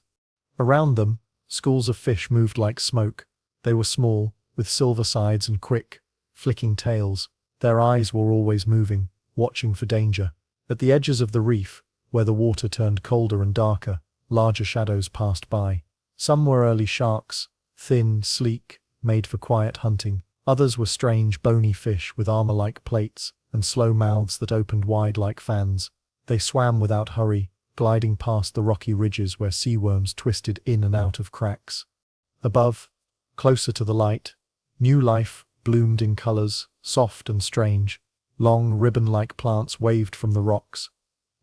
Around them, schools of fish moved like smoke. They were small, with silver sides and quick, flicking tails. Their eyes were always moving, watching for danger. At the edges of the reef, where the water turned colder and darker, larger shadows passed by. Some were early sharks, thin, sleek, made for quiet hunting. Others were strange, bony fish with armor-like plates and slow mouths that opened wide like fans. They swam without hurry, gliding past the rocky ridges where sea worms twisted in and out of cracks. Above, closer to the light, new life bloomed in colors, soft and strange. Long, ribbon-like plants waved from the rocks.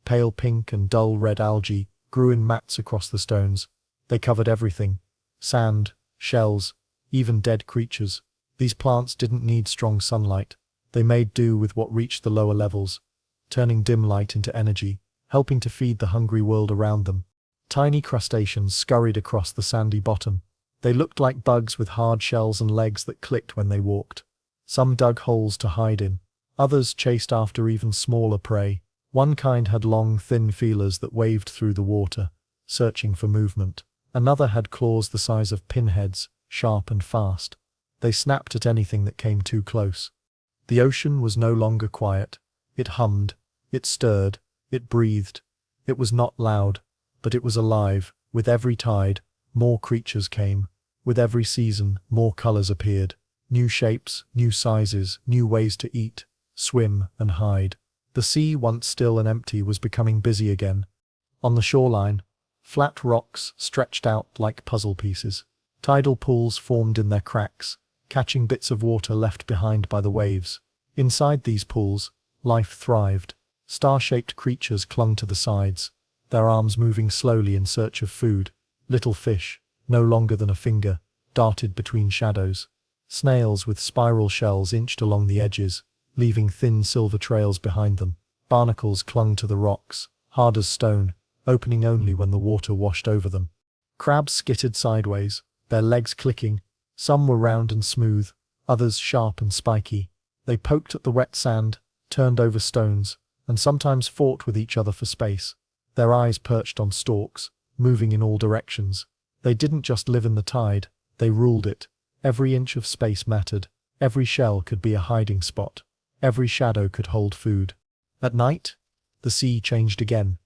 Pale pink and dull red algae grew in mats across the stones. They covered everything: sand, shells, even dead creatures. These plants didn't need strong sunlight. They made do with what reached the lower levels, turning dim light into energy, helping to feed the hungry world around them. Tiny crustaceans scurried across the sandy bottom. They looked like bugs with hard shells and legs that clicked when they walked. Some dug holes to hide in. Others chased after even smaller prey. One kind had long, thin feelers that waved through the water, searching for movement. Another had claws the size of pinheads, sharp and fast. They snapped at anything that came too close. The ocean was no longer quiet. It hummed, it stirred, it breathed. It was not loud, but it was alive. With every tide, more creatures came. With every season, more colors appeared. New shapes, new sizes, new ways to eat. swim, and hide. The sea, once still and empty, was becoming busy again. On the shoreline, flat rocks stretched out like puzzle pieces. Tidal pools formed in their cracks, catching bits of water left behind by the waves. Inside these pools, life thrived. Star-shaped creatures clung to the sides, their arms moving slowly in search of food. Little fish, no longer than a finger, darted between shadows. Snails with spiral shells inched along the edges, leaving thin silver trails behind them. Barnacles clung to the rocks, hard as stone, opening only when the water washed over them. Crabs skittered sideways, their legs clicking. Some were round and smooth, others sharp and spiky. They poked at the wet sand, turned over stones, and sometimes fought with each other for space. Their eyes perched on stalks, moving in all directions. They didn't just live in the tide, they ruled it. Every inch of space mattered. Every shell could be a hiding spot. Every shadow could hold food. At night, the sea changed again.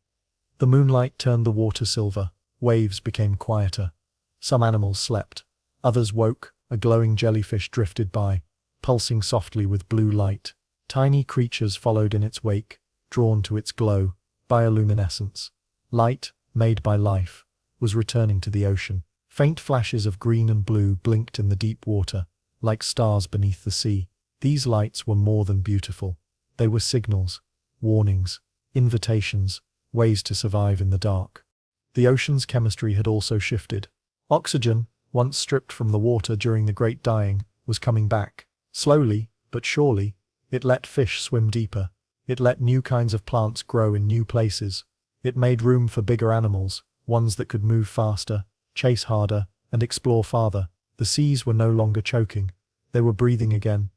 The moonlight turned the water silver. Waves became quieter. Some animals slept. Others woke. A glowing jellyfish drifted by, pulsing softly with blue light. Tiny creatures followed in its wake, drawn to its glow. Bioluminescence. Light, made by life, was returning to the ocean. Faint flashes of green and blue blinked in the deep water, like stars beneath the sea. These lights were more than beautiful. They were signals, warnings, invitations, ways to survive in the dark. The ocean's chemistry had also shifted. Oxygen, once stripped from the water during the Great Dying, was coming back. Slowly, but surely, it let fish swim deeper. It let new kinds of plants grow in new places. It made room for bigger animals, ones that could move faster, chase harder, and explore farther. The seas were no longer choking. They were breathing again.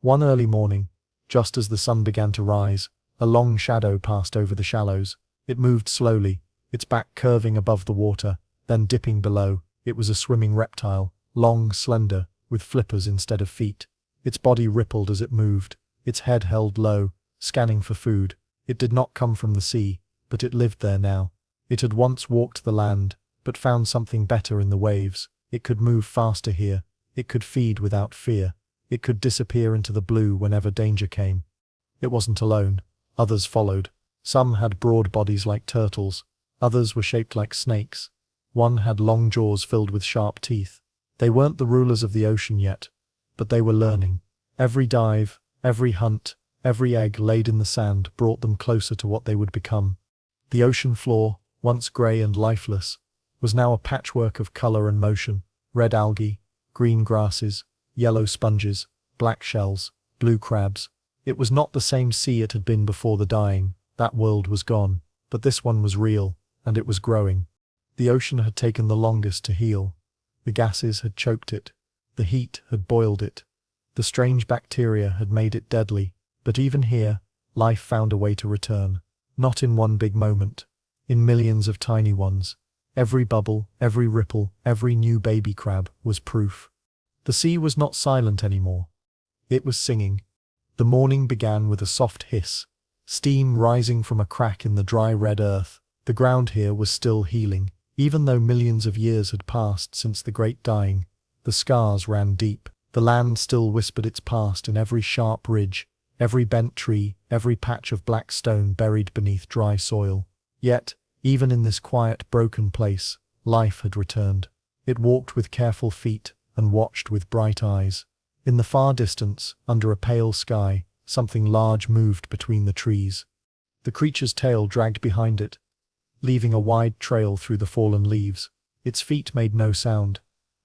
One early morning, just as the sun began to rise, a long shadow passed over the shallows. It moved slowly, its back curving above the water, then dipping below. It was a swimming reptile, long, slender, with flippers instead of feet. Its body rippled as it moved, its head held low, scanning for food. It did not come from the sea, but it lived there now. It had once walked the land, but found something better in the waves. It could move faster here. It could feed without fear. It could disappear into the blue whenever danger came. It wasn't alone. Others followed. Some had broad bodies like turtles. Others were shaped like snakes. One had long jaws filled with sharp teeth. They weren't the rulers of the ocean yet, but they were learning. Every dive, every hunt, every egg laid in the sand brought them closer to what they would become. The ocean floor, once grey and lifeless, was now a patchwork of color and motion. Red algae, green grasses, yellow sponges, black shells, blue crabs. It was not the same sea it had been before the dying. That world was gone, but this one was real, and it was growing. The ocean had taken the longest to heal. The gases had choked it. The heat had boiled it. The strange bacteria had made it deadly. But even here, life found a way to return. Not in one big moment. In millions of tiny ones. Every bubble, every ripple, every new baby crab was proof. The sea was not silent anymore. It was singing. The morning began with a soft hiss. Steam rising from a crack in the dry red earth. The ground here was still healing. Even though millions of years had passed since the Great Dying, the scars ran deep. The land still whispered its past in every sharp ridge, every bent tree, every patch of black stone buried beneath dry soil. Yet, even in this quiet, broken place, life had returned. It walked with careful feet and watched with bright eyes. In the far distance, under a pale sky, something large moved between the trees. The creature's tail dragged behind it, leaving a wide trail through the fallen leaves. Its feet made no sound,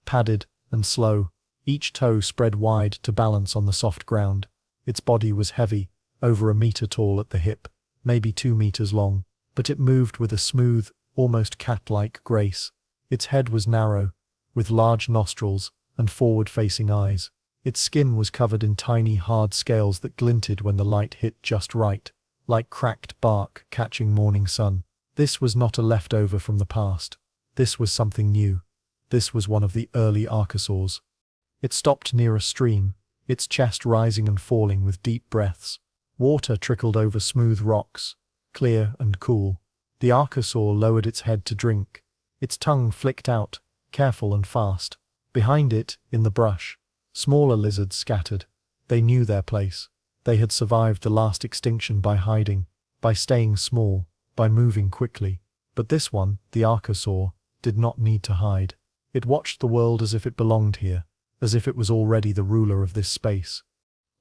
padded and slow, each toe spread wide to balance on the soft ground. Its body was heavy, over a meter tall at the hip, maybe 2 meters long, but it moved with a smooth, almost cat-like grace. Its head was narrow, with large nostrils and forward-facing eyes. Its skin was covered in tiny, hard scales that glinted when the light hit just right, like cracked bark catching morning sun. This was not a leftover from the past. This was something new. This was one of the early archosaurs. It stopped near a stream, its chest rising and falling with deep breaths. Water trickled over smooth rocks, clear and cool. The archosaur lowered its head to drink. Its tongue flicked out, careful and fast. Behind it, in the brush, smaller lizards scattered. They knew their place. They had survived the last extinction by hiding, by staying small, by moving quickly. But this one, the Archosaur, did not need to hide. It watched the world as if it belonged here, as if it was already the ruler of this space.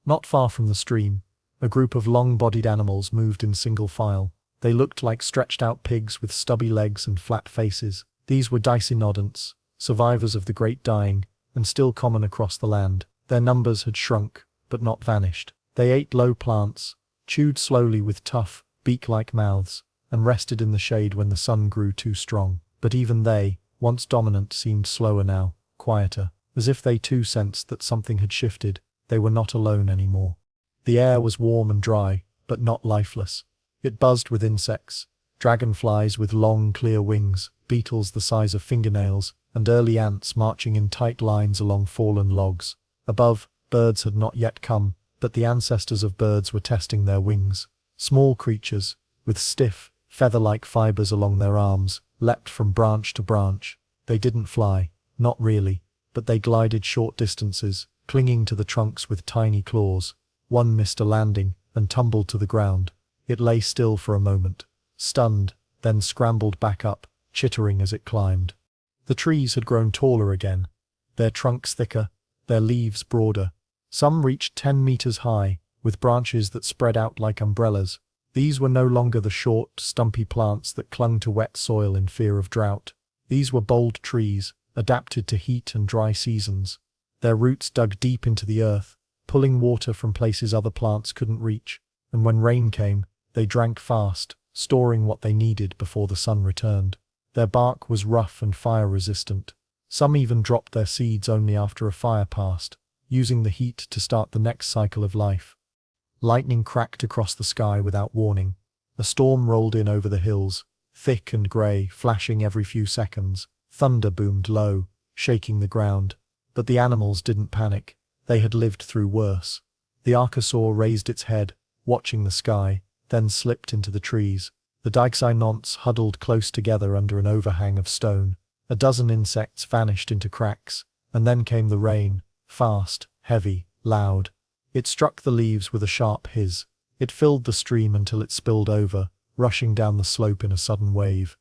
Not far from the stream, a group of long-bodied animals moved in single file. They looked like stretched-out pigs with stubby legs and flat faces. These were Dicynodonts, survivors of the Great Dying, and still common across the land. Their numbers had shrunk, but not vanished. They ate low plants, chewed slowly with tough, beak-like mouths, and rested in the shade when the sun grew too strong. But even they, once dominant, seemed slower now, quieter, as if they too sensed that something had shifted. They were not alone anymore. The air was warm and dry, but not lifeless. It buzzed with insects, dragonflies with long, clear wings, beetles the size of fingernails, and early ants marching in tight lines along fallen logs. Above, birds had not yet come, but the ancestors of birds were testing their wings. Small creatures, with stiff, feather-like fibers along their arms, leapt from branch to branch. They didn't fly, not really, but they glided short distances, clinging to the trunks with tiny claws. One missed a landing and tumbled to the ground. It lay still for a moment, stunned, then scrambled back up, chittering as it climbed. The trees had grown taller again, their trunks thicker, their leaves broader. Some reached 10 meters high, with branches that spread out like umbrellas. These were no longer the short, stumpy plants that clung to wet soil in fear of drought. These were bold trees, adapted to heat and dry seasons. Their roots dug deep into the earth, pulling water from places other plants couldn't reach, and when rain came, they drank fast, storing what they needed before the sun returned. Their bark was rough and fire-resistant. Some even dropped their seeds only after a fire passed, using the heat to start the next cycle of life. Lightning cracked across the sky without warning. A storm rolled in over the hills, thick and grey, flashing every few seconds. Thunder boomed low, shaking the ground. But the animals didn't panic. They had lived through worse. The Archosaur raised its head, watching the sky, then slipped into the trees. The Dicynodonts huddled close together under an overhang of stone. A dozen insects vanished into cracks, and then came the rain, fast, heavy, loud. It struck the leaves with a sharp hiss. It filled the stream until it spilled over, rushing down the slope in a sudden wave.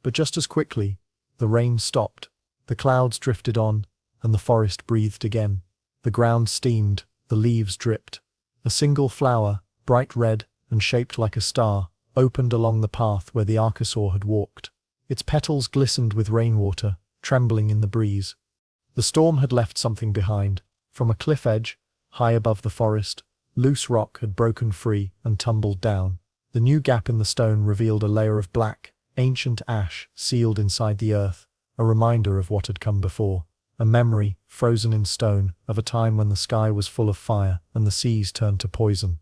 But just as quickly, the rain stopped. The clouds drifted on, and the forest breathed again. The ground steamed, the leaves dripped. A single flower, bright red and shaped like a star, opened along the path where the Archosaur had walked. Its petals glistened with rainwater, trembling in the breeze. The storm had left something behind. From a cliff edge, high above the forest, loose rock had broken free and tumbled down. The new gap in the stone revealed a layer of black, ancient ash sealed inside the earth, a reminder of what had come before. A memory, frozen in stone, of a time when the sky was full of fire and the seas turned to poison.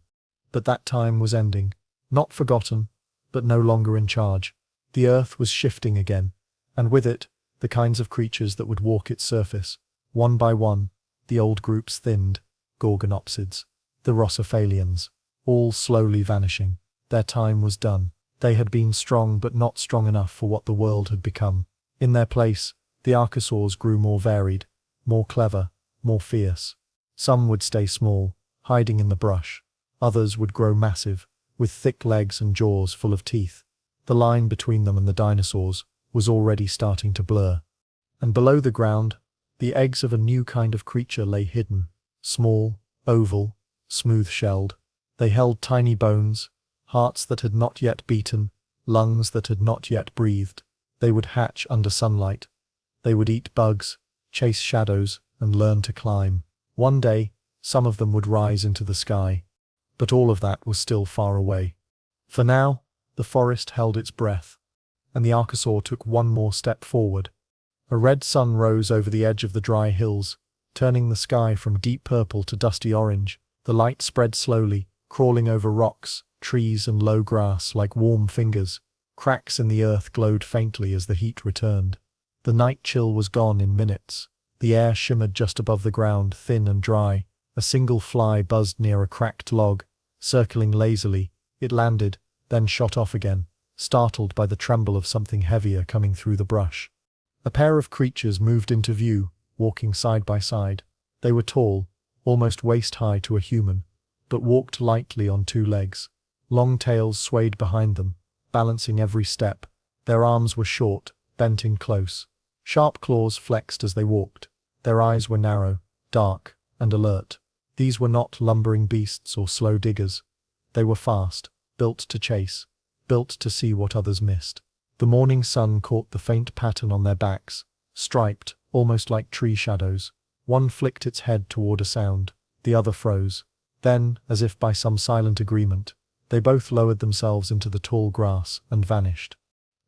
But that time was ending. Not forgotten, but no longer in charge. The earth was shifting again, and with it, the kinds of creatures that would walk its surface. One by one, the old groups thinned. Gorgonopsids, the Rossophalians, all slowly vanishing. Their time was done. They had been strong but not strong enough for what the world had become. In their place, the Archosaurs grew more varied, more clever, more fierce. Some would stay small, hiding in the brush. Others would grow massive, with thick legs and jaws full of teeth. The line between them and the dinosaurs was already starting to blur. And below the ground, the eggs of a new kind of creature lay hidden. Small, oval, smooth-shelled. They held tiny bones, hearts that had not yet beaten, lungs that had not yet breathed. They would hatch under sunlight. They would eat bugs, chase shadows, and learn to climb. One day, some of them would rise into the sky. But all of that was still far away. For now, the forest held its breath, and the Archosaur took one more step forward. A red sun rose over the edge of the dry hills, turning the sky from deep purple to dusty orange. The light spread slowly, crawling over rocks, trees and low grass like warm fingers. Cracks in the earth glowed faintly as the heat returned. The night chill was gone in minutes. The air shimmered just above the ground, thin and dry. A single fly buzzed near a cracked log, circling lazily. It landed, then shot off again, startled by the tremble of something heavier coming through the brush. A pair of creatures moved into view, walking side by side. They were tall, almost waist-high to a human, but walked lightly on two legs. Long tails swayed behind them, balancing every step. Their arms were short, bent in close. Sharp claws flexed as they walked. Their eyes were narrow, dark, and alert. These were not lumbering beasts or slow diggers. They were fast, built to chase, built to see what others missed. The morning sun caught the faint pattern on their backs, striped, almost like tree shadows. One flicked its head toward a sound, the other froze. Then, as if by some silent agreement, they both lowered themselves into the tall grass and vanished.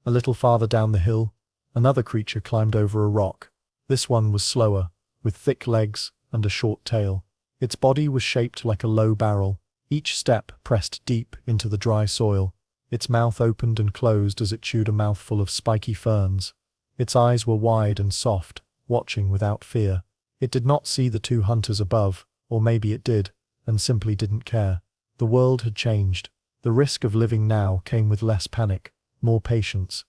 A little farther down the hill, another creature climbed over a rock. This one was slower, with thick legs and a short tail. Its body was shaped like a low barrel. Each step pressed deep into the dry soil. Its mouth opened and closed as it chewed a mouthful of spiky ferns. Its eyes were wide and soft, watching without fear. It did not see the two hunters above, or maybe it did, and simply didn't care. The world had changed. The risk of living now came with less panic, more patience.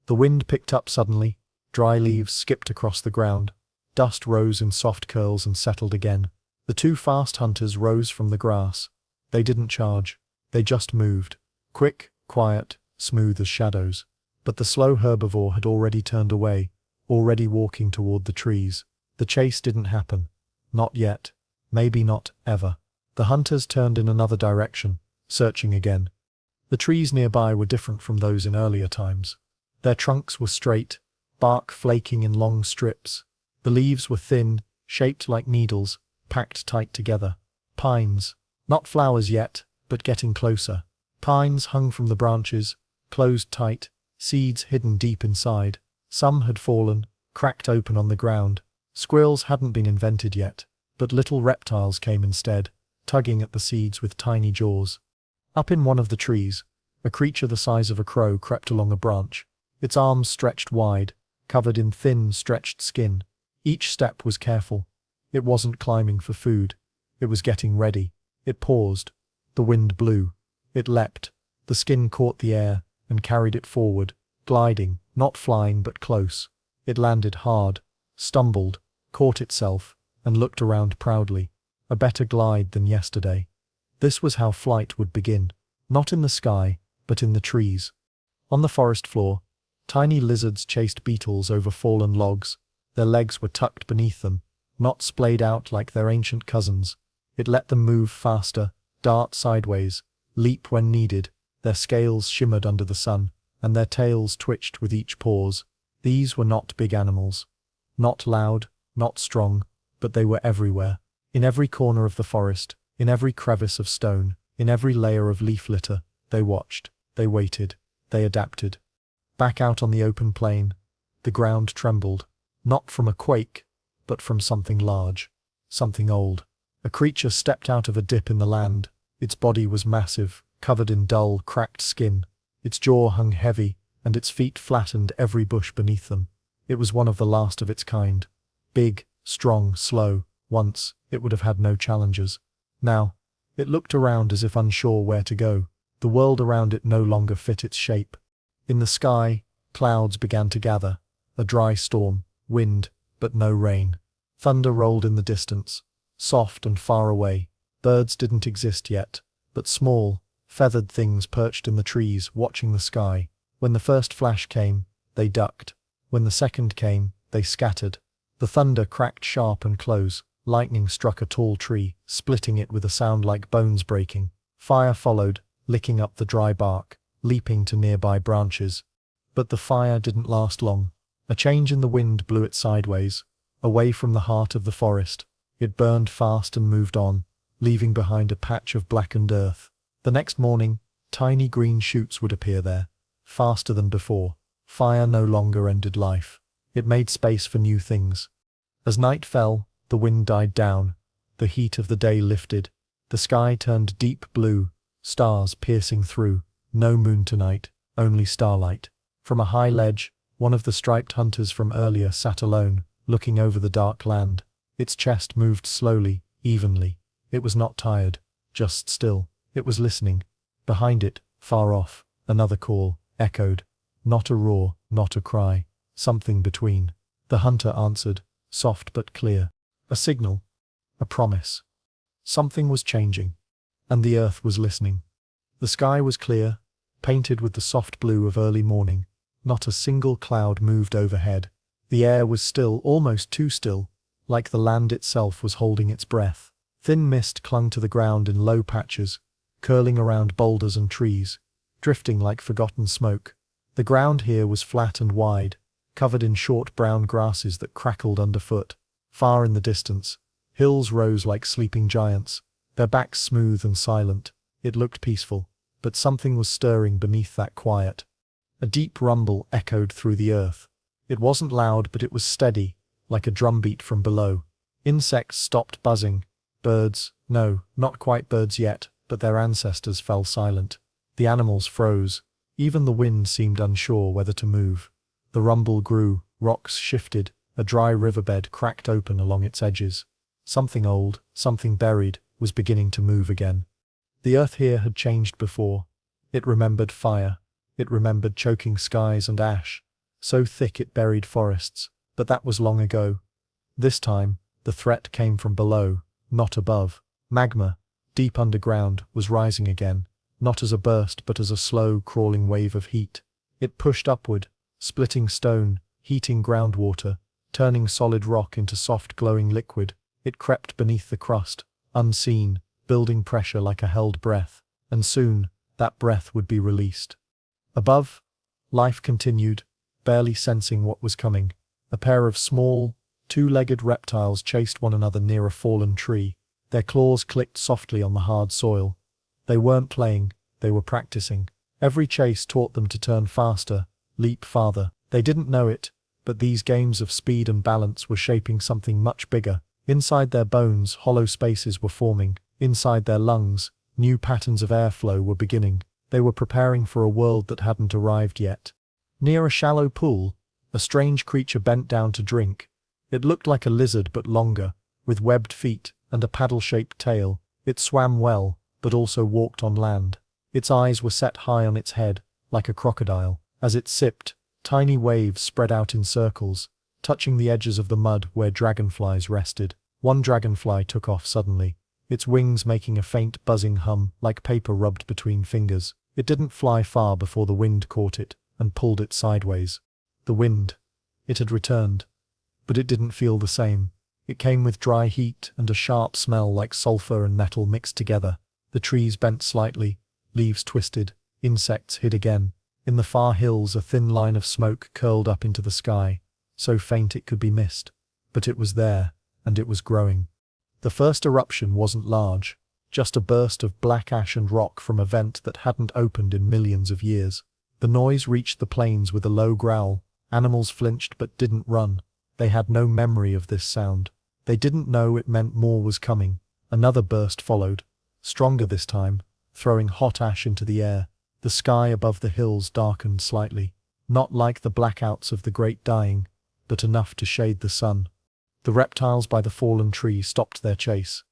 The wind picked up suddenly. Dry leaves skipped across the ground. Dust rose in soft curls and settled again. The two fast hunters rose from the grass. They didn't charge. They just moved. Quick, quiet, smooth as shadows. But the slow herbivore had already turned away, already walking toward the trees. The chase didn't happen. Not yet. Maybe not ever. The hunters turned in another direction, searching again. The trees nearby were different from those in earlier times. Their trunks were straight, bark flaking in long strips. The leaves were thin, shaped like needles, packed tight together. Pines. Not flowers yet, but getting closer. Pines hung from the branches, closed tight, seeds hidden deep inside. Some had fallen, cracked open on the ground. Squirrels hadn't been invented yet, but little reptiles came instead, tugging at the seeds with tiny jaws. Up in one of the trees, a creature the size of a crow crept along a branch. Its arms stretched wide, covered in thin, stretched skin. Each step was careful. It wasn't climbing for food. It was getting ready. It paused. The wind blew. It leapt. The skin caught the air and carried it forward, gliding, not flying but close. It landed hard, stumbled, caught itself, and looked around proudly. A better glide than yesterday. This was how flight would begin. Not in the sky, but in the trees. On the forest floor, tiny lizards chased beetles over fallen logs. Their legs were tucked beneath them, not splayed out like their ancient cousins. It let them move faster, dart sideways, leap when needed. Their scales shimmered under the sun, and their tails twitched with each pause. These were not big animals. Not loud, not strong, but they were everywhere. In every corner of the forest, in every crevice of stone, in every layer of leaf litter, they watched, they waited, they adapted. Back out on the open plain, the ground trembled, not from a quake, but from something large, something old. A creature stepped out of a dip in the land. Its body was massive, covered in dull, cracked skin. Its jaw hung heavy, and its feet flattened every bush beneath them. It was one of the last of its kind. Big, strong, slow. Once, it would have had no challengers. Now, it looked around as if unsure where to go. The world around it no longer fit its shape. In the sky, clouds began to gather. A dry storm, wind, but no rain. Thunder rolled in the distance, soft and far away. Birds didn't exist yet, but small, feathered things perched in the trees, watching the sky. When the first flash came, they ducked. When the second came, they scattered. The thunder cracked sharp and close. Lightning struck a tall tree, splitting it with a sound like bones breaking. Fire followed, licking up the dry bark, leaping to nearby branches. But the fire didn't last long. A change in the wind blew it sideways, away from the heart of the forest. It burned fast and moved on, leaving behind a patch of blackened earth. The next morning, tiny green shoots would appear there, faster than before. Fire no longer ended life. It made space for new things. As night fell, the wind died down. The heat of the day lifted. The sky turned deep blue, stars piercing through. No moon tonight, only starlight. From a high ledge, one of the striped hunters from earlier sat alone, looking over the dark land. Its chest moved slowly, evenly. It was not tired, just still. It was listening. Behind it, far off, another call echoed. Not a roar, not a cry. Something between. The hunter answered, soft but clear. A signal. A promise. Something was changing. and the earth was listening. The sky was clear, painted with the soft blue of early morning. Not a single cloud moved overhead. The air was still, almost too still, like the land itself was holding its breath. Thin mist clung to the ground in low patches, curling around boulders and trees, drifting like forgotten smoke. The ground here was flat and wide, covered in short brown grasses that crackled underfoot. Far in the distance, hills rose like sleeping giants, their backs smooth and silent. It looked peaceful, but something was stirring beneath that quiet. A deep rumble echoed through the earth. It wasn't loud, but it was steady, like a drumbeat from below. Insects stopped buzzing. Birds, no, not quite birds yet, but their ancestors fell silent. The animals froze. Even the wind seemed unsure whether to move. The rumble grew, rocks shifted, a dry riverbed cracked open along its edges. Something old, something buried, was beginning to move again. The earth here had changed before. It remembered fire. It remembered choking skies and ash, so thick it buried forests, but that was long ago. This time, the threat came from below, not above. Magma, deep underground, was rising again, not as a burst but as a slow, crawling wave of heat. It pushed upward, splitting stone, heating groundwater, turning solid rock into soft glowing liquid. It crept beneath the crust, unseen, building pressure like a held breath, and soon, that breath would be released. Above, life continued, barely sensing what was coming. A pair of small, two-legged reptiles chased one another near a fallen tree. Their claws clicked softly on the hard soil. They weren't playing, they were practicing. Every chase taught them to turn faster, leap farther. They didn't know it, but these games of speed and balance were shaping something much bigger. Inside their bones, hollow spaces were forming. Inside their lungs, new patterns of airflow were beginning. They were preparing for a world that hadn't arrived yet. Near a shallow pool, a strange creature bent down to drink. It looked like a lizard but longer, with webbed feet and a paddle-shaped tail. It swam well, but also walked on land. Its eyes were set high on its head, like a crocodile. As it sipped, tiny waves spread out in circles, touching the edges of the mud where dragonflies rested. One dragonfly took off suddenly, its wings making a faint buzzing hum like paper rubbed between fingers. It didn't fly far before the wind caught it and pulled it sideways. The wind. It had returned. But it didn't feel the same. It came with dry heat and a sharp smell like sulfur and metal mixed together. The trees bent slightly, leaves twisted, insects hid again. In the far hills a thin line of smoke curled up into the sky, so faint it could be missed. But it was there, and it was growing. The first eruption wasn't large, just a burst of black ash and rock from a vent that hadn't opened in millions of years. The noise reached the plains with a low growl. Animals flinched but didn't run. They had no memory of this sound. They didn't know it meant more was coming. Another burst followed, stronger this time, throwing hot ash into the air. The sky above the hills darkened slightly, not like the blackouts of the Great Dying, but enough to shade the sun. The reptiles by the fallen tree stopped their chase.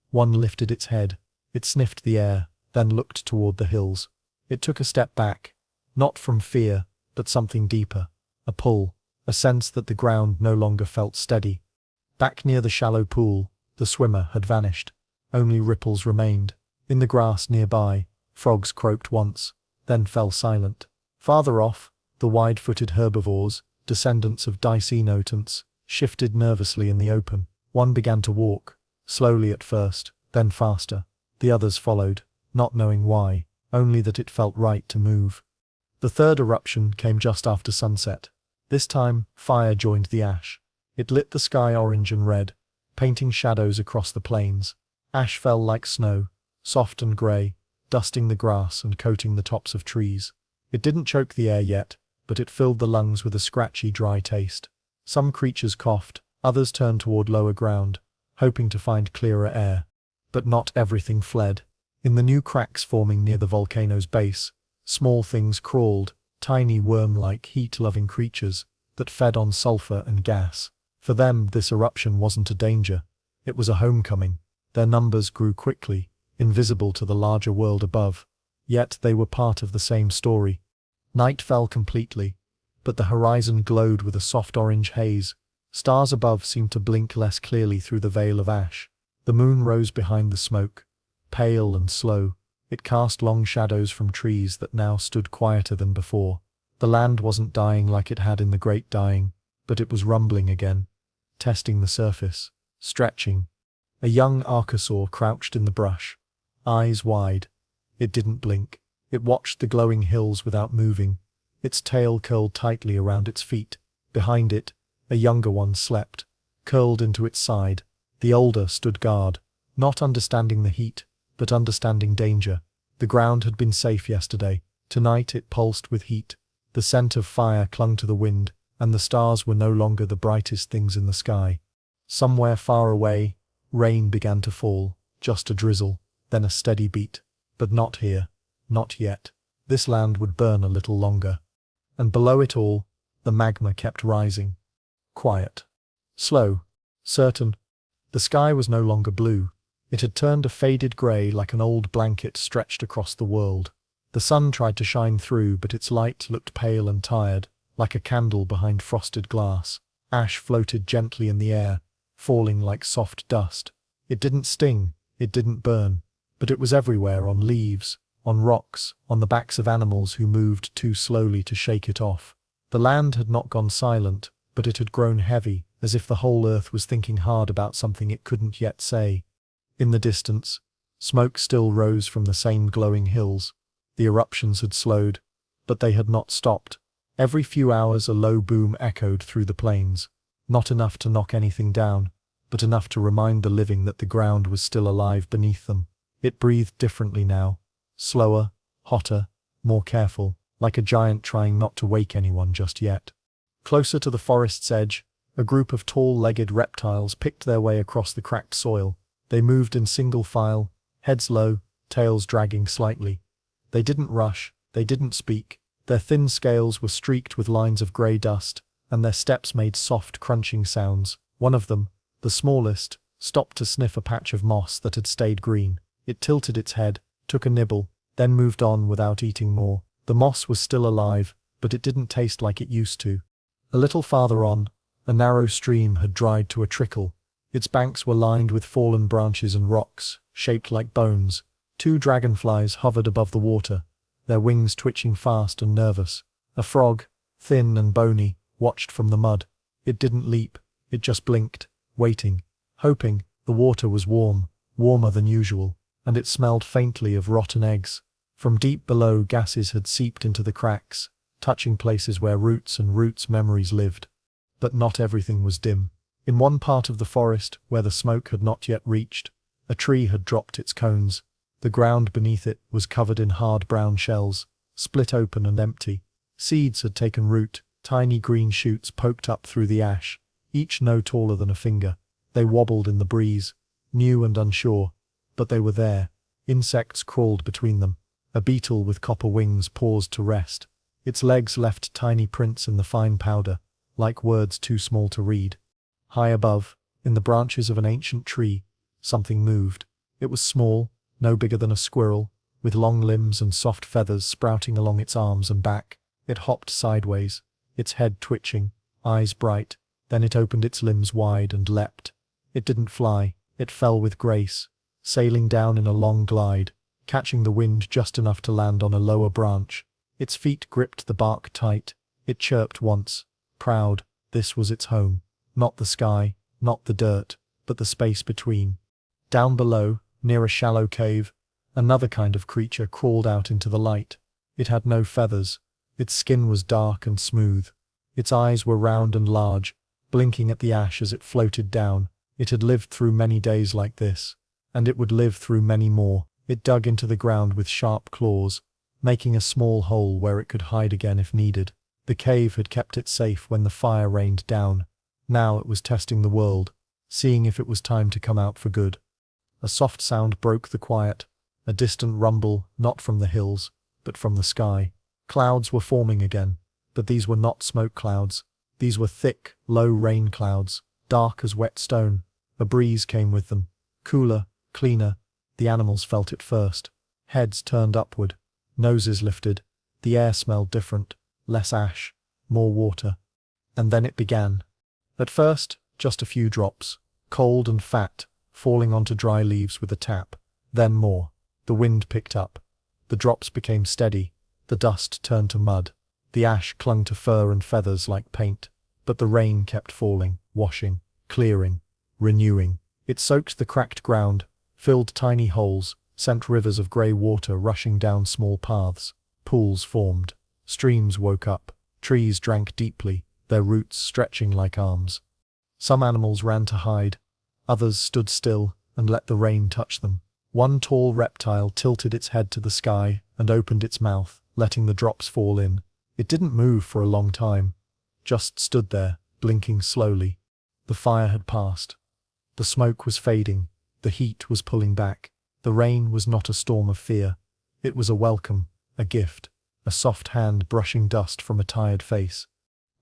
One lifted its head. It sniffed the air, then looked toward the hills. It took a step back, not from fear, but something deeper. A pull, a sense that the ground no longer felt steady. Back near the shallow pool, the swimmer had vanished. Only ripples remained. In the grass nearby, frogs croaked once, then fell silent. Farther off, the wide-footed herbivores, descendants of Dicenotants, shifted nervously in the open. One began to walk, slowly at first, then faster. The others followed, not knowing why, only that it felt right to move. The third eruption came just after sunset. This time, fire joined the ash. It lit the sky orange and red, painting shadows across the plains. Ash fell like snow, soft and grey, dusting the grass and coating the tops of trees. It didn't choke the air yet, but it filled the lungs with a scratchy, dry taste. Some creatures coughed, others turned toward lower ground, hoping to find clearer air. But not everything fled. In the new cracks forming near the volcano's base, small things crawled, tiny worm-like heat-loving creatures that fed on sulfur and gas. For them, this eruption wasn't a danger. It was a homecoming. Their numbers grew quickly, invisible to the larger world above. Yet they were part of the same story. Night fell completely, but the horizon glowed with a soft orange haze. Stars above seemed to blink less clearly through the veil of ash. The moon rose behind the smoke, pale and slow. It cast long shadows from trees that now stood quieter than before. The land wasn't dying like it had in the Great Dying, but it was rumbling again, testing the surface, stretching. A young archosaur crouched in the brush, eyes wide. It didn't blink. It watched the glowing hills without moving, its tail curled tightly around its feet. Behind it, a younger one slept, curled into its side. The older stood guard, not understanding the heat, but understanding danger. The ground had been safe yesterday. Tonight it pulsed with heat. The scent of fire clung to the wind, and the stars were no longer the brightest things in the sky. Somewhere far away, rain began to fall, just a drizzle, then a steady beat. But not here. Not yet. This land would burn a little longer. And below it all, the magma kept rising. Quiet. Slow. Certain. The sky was no longer blue. It had turned a faded grey like an old blanket stretched across the world. The sun tried to shine through, but its light looked pale and tired, like a candle behind frosted glass. Ash floated gently in the air, falling like soft dust. It didn't sting, it didn't burn, but it was everywhere, on leaves, on rocks, on the backs of animals who moved too slowly to shake it off. The land had not gone silent, but it had grown heavy, as if the whole earth was thinking hard about something it couldn't yet say. In the distance, smoke still rose from the same glowing hills. The eruptions had slowed, but they had not stopped. Every few hours a low boom echoed through the plains, not enough to knock anything down, but enough to remind the living that the ground was still alive beneath them. It breathed differently now, slower, hotter, more careful, like a giant trying not to wake anyone just yet. Closer to the forest's edge, a group of tall-legged reptiles picked their way across the cracked soil. They moved in single file, heads low, tails dragging slightly. They didn't rush, they didn't speak. Their thin scales were streaked with lines of grey dust, and their steps made soft, crunching sounds. One of them, the smallest, stopped to sniff a patch of moss that had stayed green. It tilted its head, took a nibble, then moved on without eating more. The moss was still alive, but it didn't taste like it used to. A little farther on, a narrow stream had dried to a trickle. Its banks were lined with fallen branches and rocks, shaped like bones. 2 dragonflies hovered above the water, their wings twitching fast and nervous. A frog, thin and bony, watched from the mud. It didn't leap, it just blinked, waiting, hoping. The water was warm, warmer than usual, and it smelled faintly of rotten eggs. From deep below, gases had seeped into the cracks, touching places where roots memories lived. But not everything was dim. In one part of the forest, where the smoke had not yet reached, a tree had dropped its cones. The ground beneath it was covered in hard brown shells, split open and empty. Seeds had taken root, tiny green shoots poked up through the ash, each no taller than a finger. They wobbled in the breeze, new and unsure, but they were there. Insects crawled between them. A beetle with copper wings paused to rest. Its legs left tiny prints in the fine powder, like words too small to read. High above, in the branches of an ancient tree, something moved. It was small, no bigger than a squirrel, with long limbs and soft feathers sprouting along its arms and back. It hopped sideways, its head twitching, eyes bright. Then it opened its limbs wide and leapt. It didn't fly, it fell with grace, sailing down in a long glide, catching the wind just enough to land on a lower branch. Its feet gripped the bark tight. It chirped once, proud. This was its home. Not the sky, not the dirt, but the space between. Down below, near a shallow cave, another kind of creature crawled out into the light. It had no feathers. Its skin was dark and smooth. Its eyes were round and large, blinking at the ash as it floated down. It had lived through many days like this, and it would live through many more. It dug into the ground with sharp claws, making a small hole where it could hide again if needed. The cave had kept it safe when the fire rained down. Now it was testing the world, seeing if it was time to come out for good. A soft sound broke the quiet, a distant rumble, not from the hills, but from the sky. Clouds were forming again, but these were not smoke clouds. These were thick, low rain clouds, dark as wet stone. A breeze came with them, cooler, cleaner. The animals felt it first. Heads turned upward, noses lifted. The air smelled different, less ash, more water. And then it began. At first, just a few drops, cold and fat, falling onto dry leaves with a tap. Then more. The wind picked up. The drops became steady. The dust turned to mud. The ash clung to fur and feathers like paint. But the rain kept falling, washing, clearing, renewing. It soaked the cracked ground, filled tiny holes, sent rivers of grey water rushing down small paths. Pools formed. Streams woke up. Trees drank deeply, their roots stretching like arms. Some animals ran to hide. Others stood still and let the rain touch them. One tall reptile tilted its head to the sky and opened its mouth, letting the drops fall in. It didn't move for a long time, just stood there, blinking slowly. The fire had passed. The smoke was fading. The heat was pulling back. The rain was not a storm of fear. It was a welcome, a gift, a soft hand brushing dust from a tired face.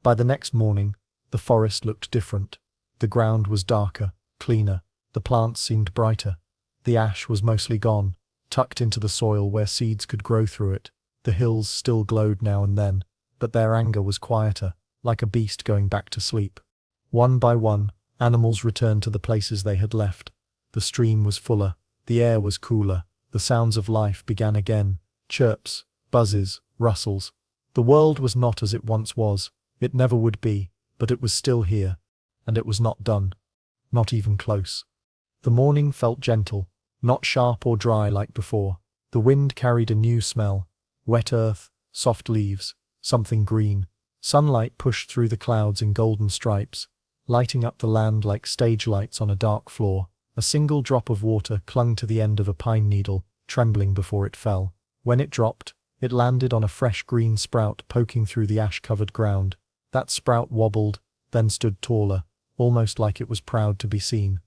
By the next morning, the forest looked different. The ground was darker, cleaner. The plants seemed brighter. The ash was mostly gone, tucked into the soil where seeds could grow through it. The hills still glowed now and then, but their anger was quieter, like a beast going back to sleep. One by one, animals returned to the places they had left. The stream was fuller, the air was cooler, the sounds of life began again. Chirps, buzzes, rustles. The world was not as it once was. It never would be, but it was still here. And it was not done. Not even close. The morning felt gentle, not sharp or dry like before. The wind carried a new smell. Wet earth, soft leaves, something green. Sunlight pushed through the clouds in golden stripes, lighting up the land like stage lights on a dark floor. A single drop of water clung to the end of a pine needle, trembling before it fell. When it dropped, it landed on a fresh green sprout poking through the ash-covered ground. That sprout wobbled, then stood taller, almost like it was proud to be seen.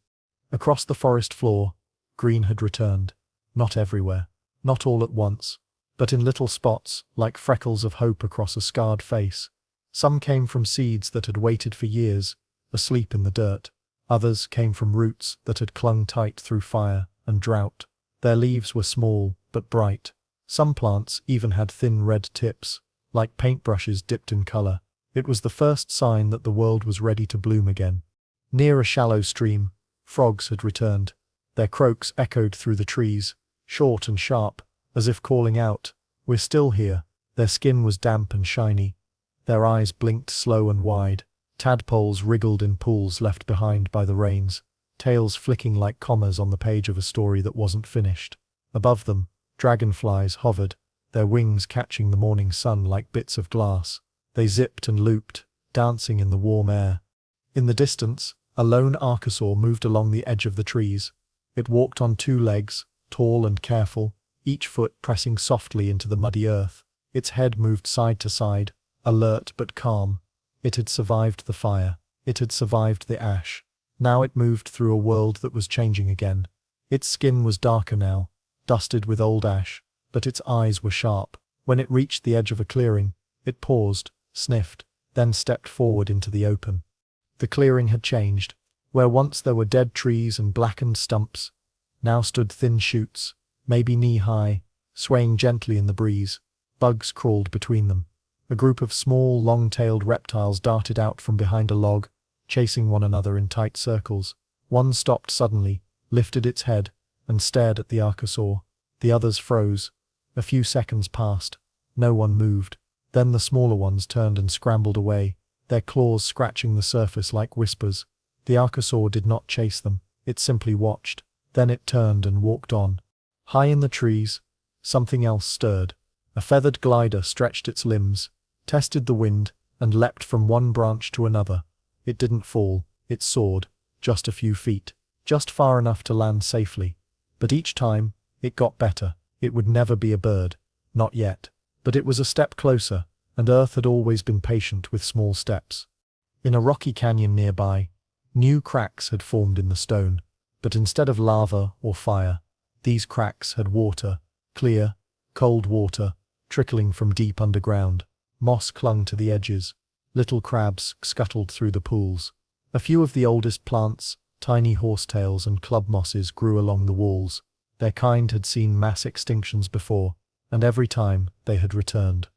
Across the forest floor, green had returned. Not everywhere, not all at once, but in little spots, like freckles of hope across a scarred face. Some came from seeds that had waited for years, asleep in the dirt. Others came from roots that had clung tight through fire and drought. Their leaves were small, but bright. Some plants even had thin red tips, like paintbrushes dipped in color. It was the first sign that the world was ready to bloom again. Near a shallow stream, frogs had returned. Their croaks echoed through the trees, short and sharp, as if calling out, "We're still here." Their skin was damp and shiny. Their eyes blinked slow and wide. Tadpoles wriggled in pools left behind by the rains, tails flicking like commas on the page of a story that wasn't finished. Above them, dragonflies hovered, their wings catching the morning sun like bits of glass. They zipped and looped, dancing in the warm air. In the distance, a lone archosaur moved along the edge of the trees. It walked on two legs, tall and careful, each foot pressing softly into the muddy earth. Its head moved side to side, alert but calm. It had survived the fire. It had survived the ash. Now it moved through a world that was changing again. Its skin was darker now, dusted with old ash, but its eyes were sharp. When it reached the edge of a clearing, it paused, sniffed, then stepped forward into the open. The clearing had changed. Where once there were dead trees and blackened stumps, now stood thin shoots, maybe knee-high, swaying gently in the breeze. Bugs crawled between them. A group of small, long-tailed reptiles darted out from behind a log, chasing one another in tight circles. One stopped suddenly, lifted its head, and stared at the archosaur. The others froze. A few seconds passed. No one moved. Then the smaller ones turned and scrambled away, their claws scratching the surface like whispers. The archosaur did not chase them. It simply watched. Then it turned and walked on. High in the trees, something else stirred. A feathered glider stretched its limbs, tested the wind, and leapt from one branch to another. It didn't fall. It soared, just a few feet, just far enough to land safely. But each time, it got better. It would never be a bird. Not yet. But it was a step closer, and Earth had always been patient with small steps. In a rocky canyon nearby, new cracks had formed in the stone, but instead of lava or fire, these cracks had water, clear, cold water, trickling from deep underground. Moss clung to the edges. Little crabs scuttled through the pools. A few of the oldest plants, tiny horsetails and club mosses, grew along the walls. Their kind had seen mass extinctions before, and every time they had returned.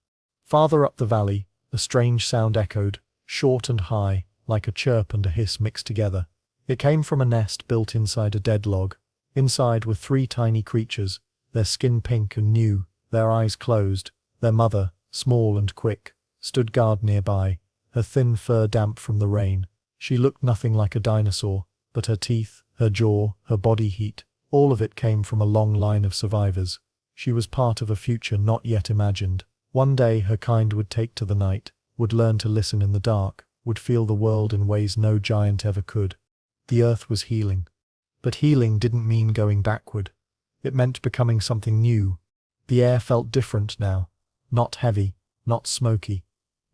Farther up the valley, a strange sound echoed, short and high, like a chirp and a hiss mixed together. It came from a nest built inside a dead log. Inside were three tiny creatures, their skin pink and new, their eyes closed. Their mother, small and quick, stood guard nearby, her thin fur damp from the rain. She looked nothing like a dinosaur, but her teeth, her jaw, her body heat, all of it came from a long line of survivors. She was part of a future not yet imagined. One day her kind would take to the night, would learn to listen in the dark, would feel the world in ways no giant ever could. The earth was healing. But healing didn't mean going backward. It meant becoming something new. The air felt different now. Not heavy, not smoky.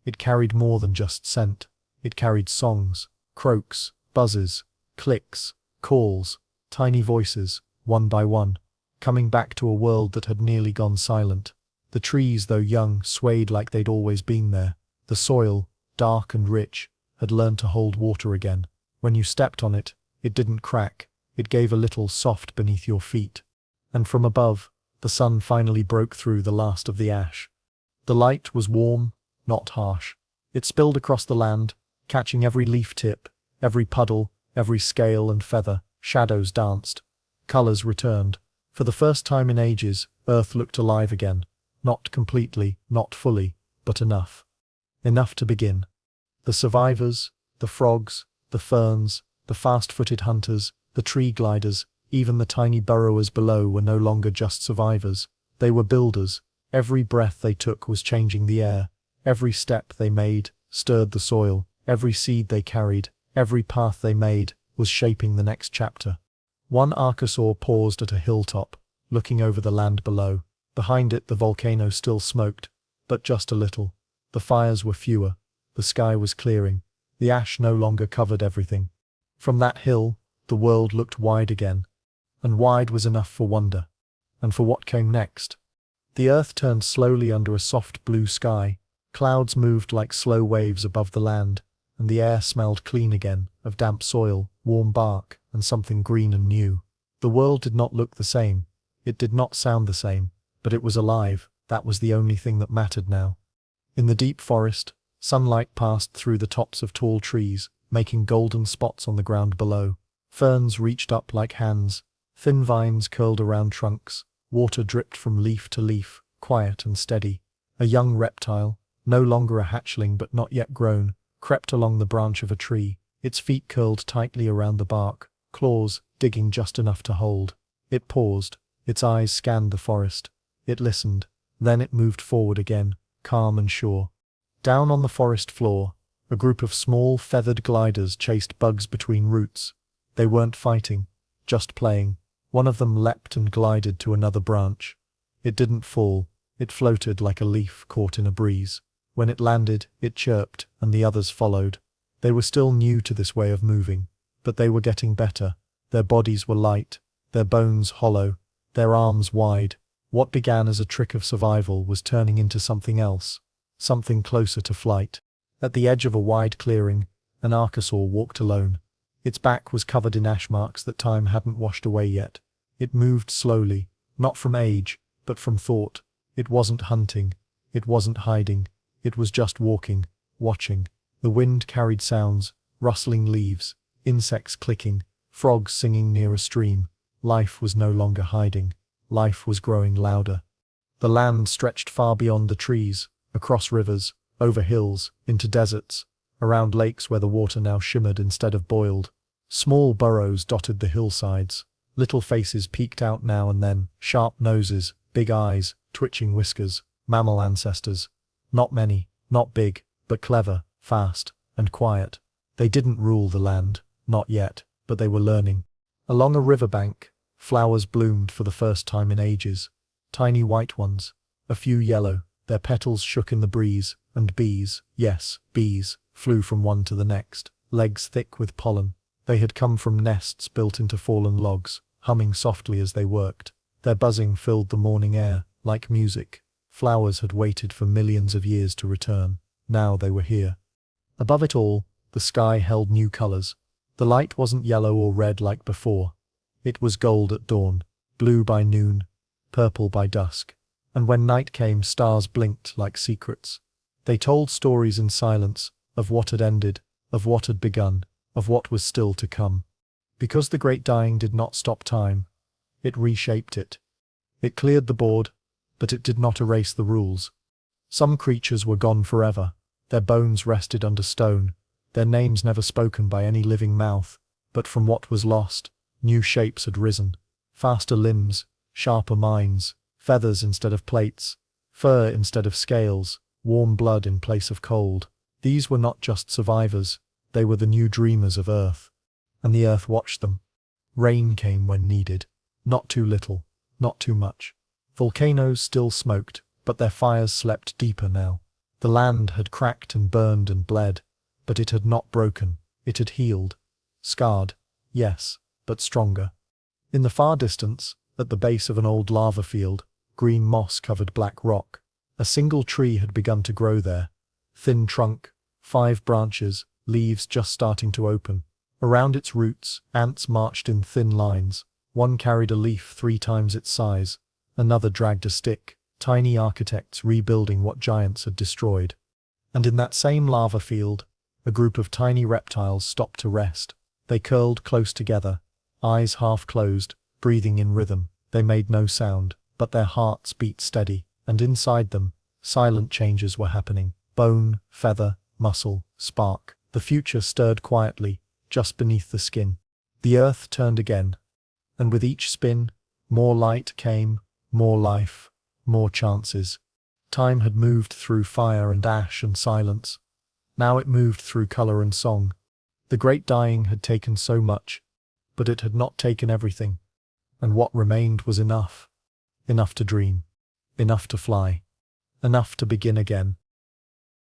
It carried more than just scent. It carried songs, croaks, buzzes, clicks, calls, tiny voices, one by one, coming back to a world that had nearly gone silent. The trees, though young, swayed like they'd always been there. The soil, dark and rich, had learned to hold water again. When you stepped on it, it didn't crack. It gave a little soft beneath your feet. And from above, the sun finally broke through the last of the ash. The light was warm, not harsh. It spilled across the land, catching every leaf tip, every puddle, every scale and feather. Shadows danced. Colors returned. For the first time in ages, Earth looked alive again. Not completely, not fully, but enough. Enough to begin. The survivors, the frogs, the ferns, the fast-footed hunters, the tree gliders, even the tiny burrowers below were no longer just survivors. They were builders. Every breath they took was changing the air. Every step they made stirred the soil. Every seed they carried, every path they made, was shaping the next chapter. One archosaur paused at a hilltop, looking over the land below. Behind it the volcano still smoked, but just a little. The fires were fewer. The sky was clearing. The ash no longer covered everything. From that hill, the world looked wide again. And wide was enough for wonder. And for what came next. The earth turned slowly under a soft blue sky. Clouds moved like slow waves above the land, and the air smelled clean again, of damp soil, warm bark, and something green and new. The world did not look the same. It did not sound the same, but it was alive. That was the only thing that mattered now. In the deep forest, sunlight passed through the tops of tall trees, making golden spots on the ground below. Ferns reached up like hands. Thin vines curled around trunks. Water dripped from leaf to leaf, quiet and steady. A young reptile, no longer a hatchling but not yet grown, crept along the branch of a tree, its feet curled tightly around the bark, claws digging just enough to hold. It paused, its eyes scanned the forest. It listened, then it moved forward again, calm and sure. Down on the forest floor, a group of small feathered gliders chased bugs between roots. They weren't fighting, just playing. One of them leapt and glided to another branch. It didn't fall, it floated like a leaf caught in a breeze. When it landed, it chirped, and the others followed. They were still new to this way of moving, but they were getting better. Their bodies were light, their bones hollow, their arms wide. What began as a trick of survival was turning into something else, something closer to flight. At the edge of a wide clearing, an archosaur walked alone. Its back was covered in ash marks that time hadn't washed away yet. It moved slowly, not from age, but from thought. It wasn't hunting, it wasn't hiding. It was just walking, watching. The wind carried sounds, rustling leaves, insects clicking, frogs singing near a stream. Life was no longer hiding. Life was growing louder. The land stretched far beyond the trees, across rivers, over hills, into deserts, around lakes where the water now shimmered instead of boiled. Small burrows dotted the hillsides. Little faces peeked out now and then, sharp noses, big eyes, twitching whiskers, mammal ancestors. Not many, not big, but clever, fast, and quiet. They didn't rule the land, not yet, but they were learning. Along a riverbank, flowers bloomed for the first time in ages. Tiny white ones, a few yellow, their petals shook in the breeze, and bees, yes, bees, flew from one to the next, legs thick with pollen. They had come from nests built into fallen logs, humming softly as they worked. Their buzzing filled the morning air, like music. Flowers had waited for millions of years to return. Now they were here. Above it all, the sky held new colors. The light wasn't yellow or red like before. It was gold at dawn, blue by noon, purple by dusk. And when night came, stars blinked like secrets. They told stories in silence, of what had ended, of what had begun, of what was still to come. Because the great dying did not stop time, It reshaped it. It cleared the board, but it did not erase the rules. Some creatures were gone forever. Their bones rested under stone, their names never spoken by any living mouth, but from what was lost, new shapes had risen. Faster limbs, sharper minds, feathers instead of plates, fur instead of scales, warm blood in place of cold. These were not just survivors, they were the new dreamers of Earth. And the Earth watched them. Rain came when needed. Not too little, not too much. Volcanoes still smoked, but their fires slept deeper now. The land had cracked and burned and bled, but it had not broken, it had healed. Scarred, yes, but stronger. In the far distance, at the base of an old lava field, green moss covered black rock. A single tree had begun to grow there. Thin trunk, 5 branches, leaves just starting to open. Around its roots, ants marched in thin lines. One carried a leaf 3 times its size. Another dragged a stick, tiny architects rebuilding what giants had destroyed. And in that same lava field, a group of tiny reptiles stopped to rest. They curled close together, eyes half closed, breathing in rhythm. They made no sound, but their hearts beat steady, and inside them, silent changes were happening. Bone, feather, muscle, spark. The future stirred quietly, just beneath the skin. The earth turned again, and with each spin, more light came, more life, more chances. Time had moved through fire and ash and silence. Now it moved through color and song. The great dying had taken so much, but it had not taken everything. And what remained was enough. Enough to dream. Enough to fly. Enough to begin again.